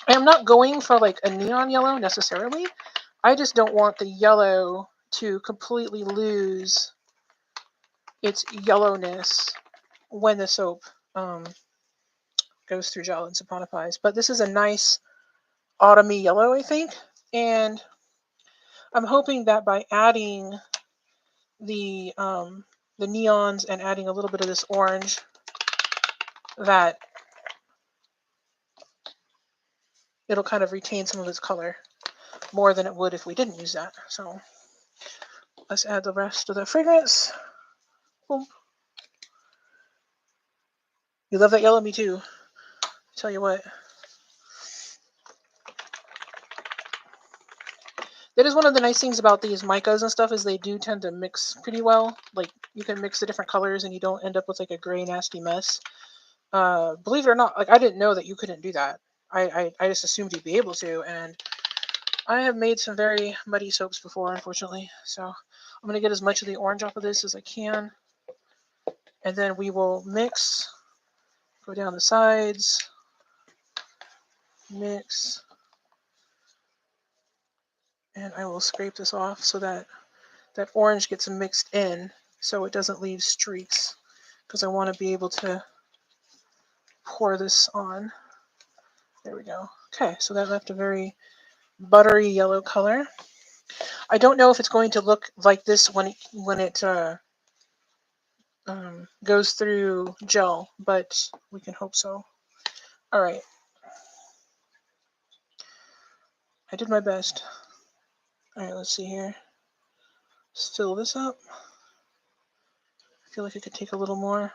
I am not going for like a neon yellow necessarily. I just don't want the yellow to completely lose its yellowness when the soap goes through gel and saponifies. But this is a nice autumny yellow, I think. And I'm hoping that by adding the neons and adding a little bit of this orange, that it'll kind of retain some of its color more than it would if we didn't use that. So let's add the rest of the fragrance. Boom. You love that yellow? Me too. Tell you what. That is one of the nice things about these micas and stuff, is they do tend to mix pretty well. Like, you can mix the different colors and you don't end up with like a gray nasty mess. Believe it or not, like, I didn't know that you couldn't do that. I just assumed you'd be able to, and I have made some very muddy soaps before, unfortunately. So I'm going to get as much of the orange off of this as I can. And then we will mix, go down the sides, mix, and I will scrape this off so that that orange gets mixed in so it doesn't leave streaks, because I want to be able to pour this on. There we go. Okay, so that left a very buttery yellow color. I don't know if it's going to look like this when it goes through gel, but we can hope so. All right. I did my best. All right, let's see here. Let's fill this up. I feel like it could take a little more.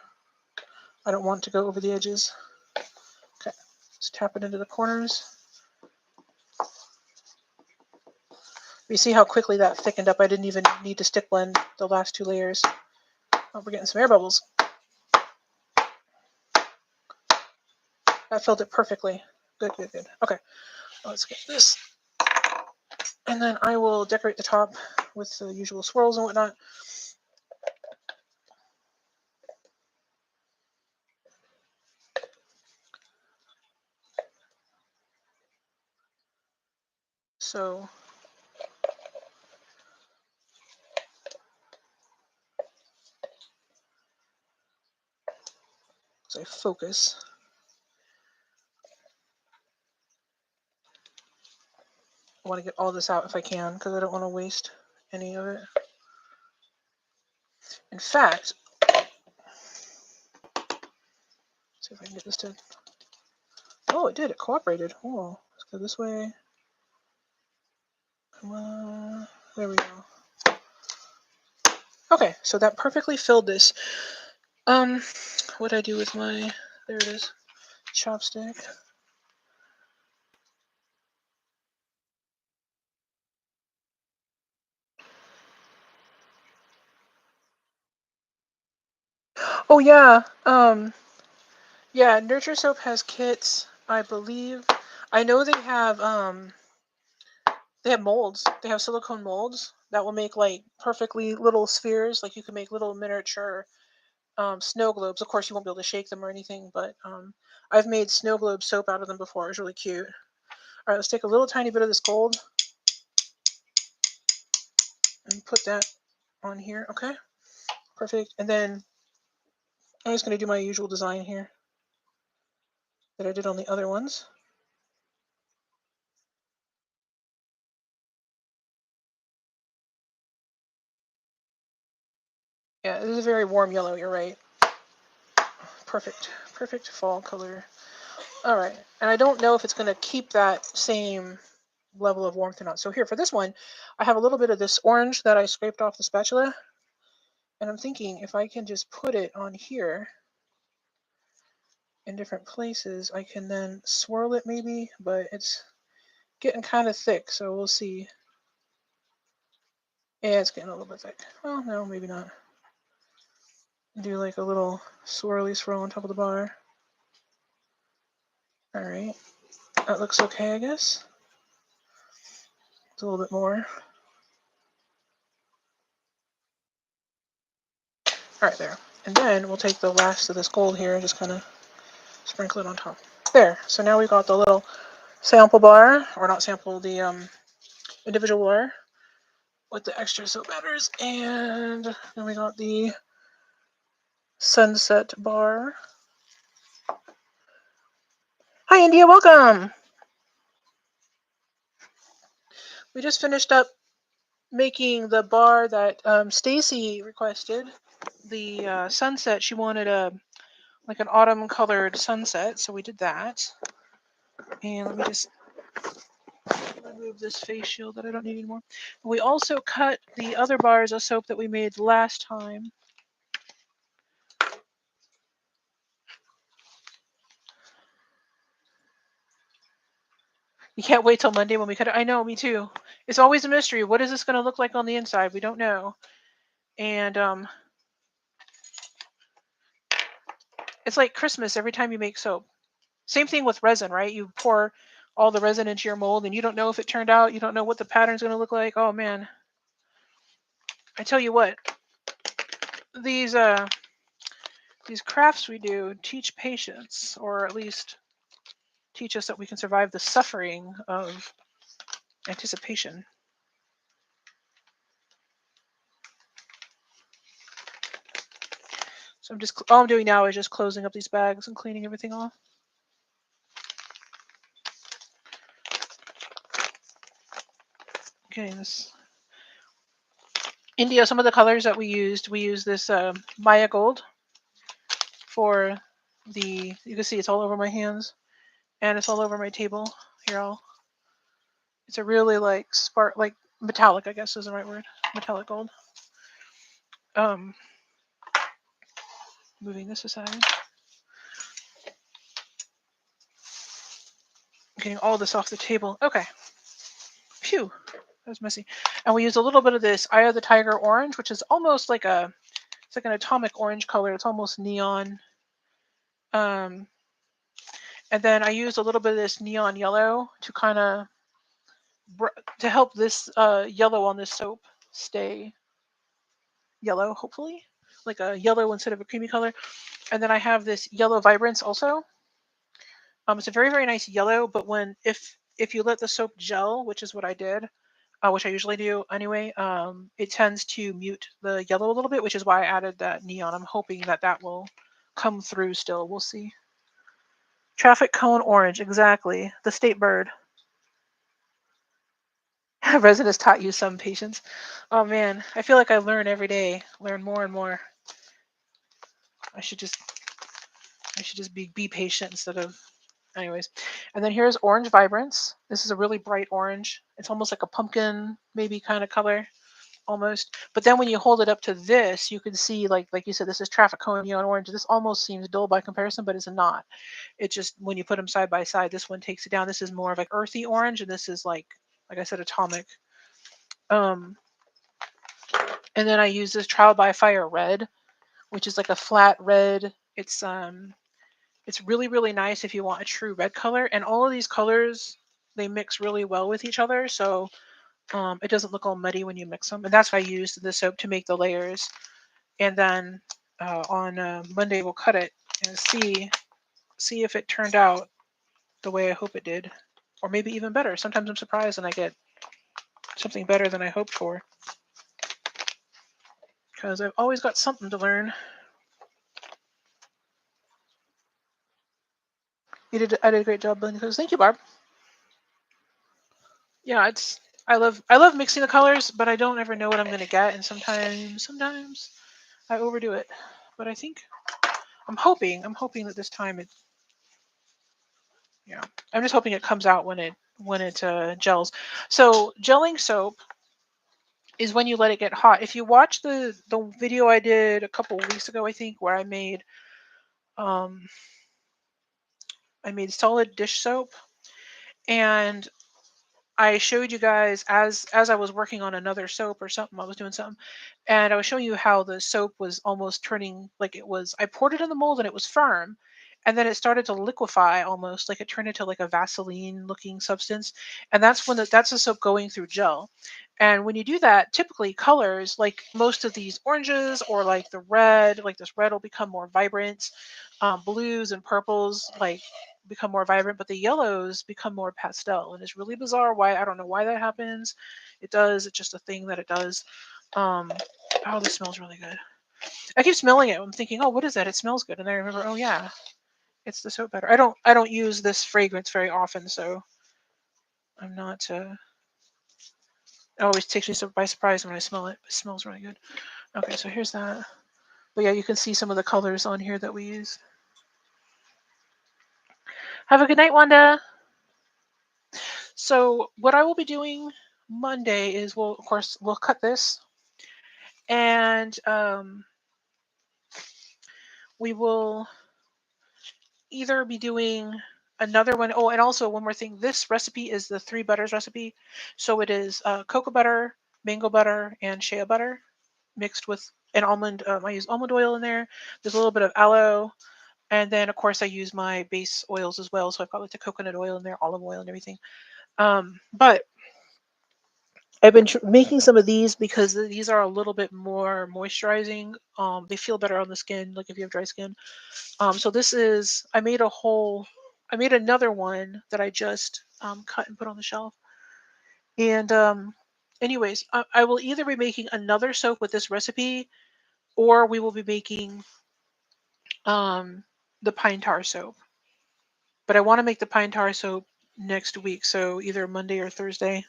I don't want to go over the edges. Okay, let's tap it into the corners. You see how quickly that thickened up? I didn't even need to stick blend the last two layers. Oh, we're getting some air bubbles. That filled it perfectly. Good, good, good. Okay, let's get this. And then I will decorate the top with the usual swirls and whatnot. So as I focus, I want to get all this out if I can, because I don't want to waste any of it. In fact, let's see if I can get this to... Oh, it did. It cooperated. Oh, let's go this way. Come on. There we go. Okay, so that perfectly filled this. What did I do with my... There it is. Chopstick. Oh, yeah. Yeah, Nurture Soap has kits, I believe. I know they have molds. They have silicone molds that will make like perfectly little spheres. Like, you can make little miniature snow globes. Of course, you won't be able to shake them or anything, but I've made snow globe soap out of them before. It's really cute. All right, let's take a little tiny bit of this gold and put that on here. Okay, perfect. And then I'm just going to do my usual design here that I did on the other ones. Yeah, this is a very warm yellow, you're right. Perfect. Perfect fall color. Alright, and I don't know if it's going to keep that same level of warmth or not. So here, for this one, I have a little bit of this orange that I scraped off the spatula. And I'm thinking if I can just put it on here in different places, I can then swirl it maybe, but it's getting kind of thick, so we'll see. Yeah, it's getting a little bit thick. Well, no, maybe not. Do like a little swirly swirl on top of the bar. Alright, that looks okay, I guess. It's a little bit more. Alright, there. And then we'll take the last of this gold here and just kind of sprinkle it on top. There. So now we've got the little sample bar, or not sample, the individual bar with the extra soap batters, and then we got the sunset bar. Hi, India, welcome! We just finished up making the bar that Stacy requested. The sunset, she wanted like an autumn colored sunset, so we did that. And let me just remove this face shield that I don't need anymore. We also cut the other bars of soap that we made last time. You can't wait till Monday when we cut it. I know, me too. It's always a mystery. What is this going to look like on the inside? We don't know. And it's like Christmas every time you make soap. Same thing with resin, right? You pour all the resin into your mold and you don't know if it turned out. You don't know what the pattern's going to look like. Oh, man. I tell you what, these crafts we do teach patience, or at least teach us that we can survive the suffering of anticipation. So all I'm doing now is just closing up these bags and cleaning everything off. Okay, this India, some of the colors that we use this Maya Gold for you can see it's all over my hands and it's all over my table here. It's a really like metallic, I guess is the right word, metallic gold. Moving this aside. Getting all this off the table. Okay. Phew. That was messy. And we use a little bit of this Eye of the Tiger orange, which is almost like an atomic orange color. It's almost neon. And then I used a little bit of this neon yellow to kind of to help this yellow on this soap stay yellow, hopefully, like a yellow instead of a creamy color. And then I have this yellow vibrance also. It's a very, very nice yellow, but if you let the soap gel, which is what I did, which I usually do anyway, it tends to mute the yellow a little bit, which is why I added that neon. I'm hoping that will come through still. We'll see. Traffic cone orange, exactly. The state bird. Resin has taught you some patience. Oh man, I feel like I learn every day, learn more and more. I should just be patient instead of, anyways. And then here's orange vibrance. This is a really bright orange. It's almost like a pumpkin maybe kind of color, almost. But then when you hold it up to this, you can see like you said, this is traffic cone neon orange. This almost seems dull by comparison, but it's not. It just, when you put them side by side, this one takes it down. This is more of like earthy orange, and this is like I said, atomic. And then I use this Trial by Fire red, which is like a flat red. It's really, really nice if you want a true red color. And all of these colors, they mix really well with each other, so it doesn't look all muddy when you mix them. And that's why I used the soap to make the layers. And then on Monday we'll cut it and see if it turned out the way I hope it did, or maybe even better. Sometimes I'm surprised and I get something better than I hoped for, because I've always got something to learn. I did a great job blending those. Thank you, Barb. Yeah, I love mixing the colors, but I don't ever know what I'm gonna get, and sometimes I overdo it. But I think I'm hoping that this time I'm just hoping it comes out when it gels. So gelling soap is when you let it get hot. If you watch the video I did a couple weeks ago, I think, where I made solid dish soap, and I showed you guys as I was working on another soap or something. I was doing something, and I was showing you how the soap was almost turning like it was. I poured it in the mold and it was firm, and then it started to liquefy almost like it turned into like a Vaseline-looking substance, and that's when that's the soap going through gel. And when you do that, typically colors like most of these oranges or like the red, like this red will become more vibrant. Blues and purples like become more vibrant, but the yellows become more pastel, and it's really bizarre why. I don't know why that happens. It does. It's just a thing that it does. Oh, this smells really good. I keep smelling it. I'm thinking, oh, what is that? It smells good, and then I remember, oh yeah, it's the soap butter. I don't use this fragrance very often, so I'm not. It always takes me by surprise when I smell it. It smells really good. Okay, so here's that. But yeah, you can see some of the colors on here that we use. Have a good night, Wanda. So what I will be doing Monday is of course, we'll cut this, and we will either be doing another one. Oh, and also one more thing. This recipe is the three butters recipe. So it is cocoa butter, mango butter, and shea butter mixed with an almond. I use almond oil in there. There's a little bit of aloe. And then, of course, I use my base oils as well. So I've got like the coconut oil in there, olive oil, and everything. But I've been making some of these because these are a little bit more moisturizing. They feel better on the skin, like if you have dry skin. So this is, I made another one that I just cut and put on the shelf. And anyways, I will either be making another soap with this recipe, or we will be making um, the pine tar soap. But I want to make the pine tar soap next week, so either Monday or Thursday.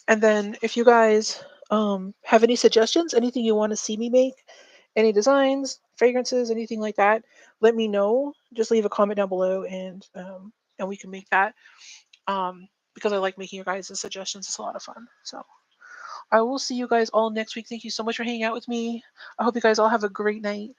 And then if you guys have any suggestions, anything you want to see me make, any designs, fragrances, anything like that, let me know. Just leave a comment down below, and we can make that. Because I like making your guys' suggestions. It's a lot of fun. So I will see you guys all next week. Thank you so much for hanging out with me. I hope you guys all have a great night.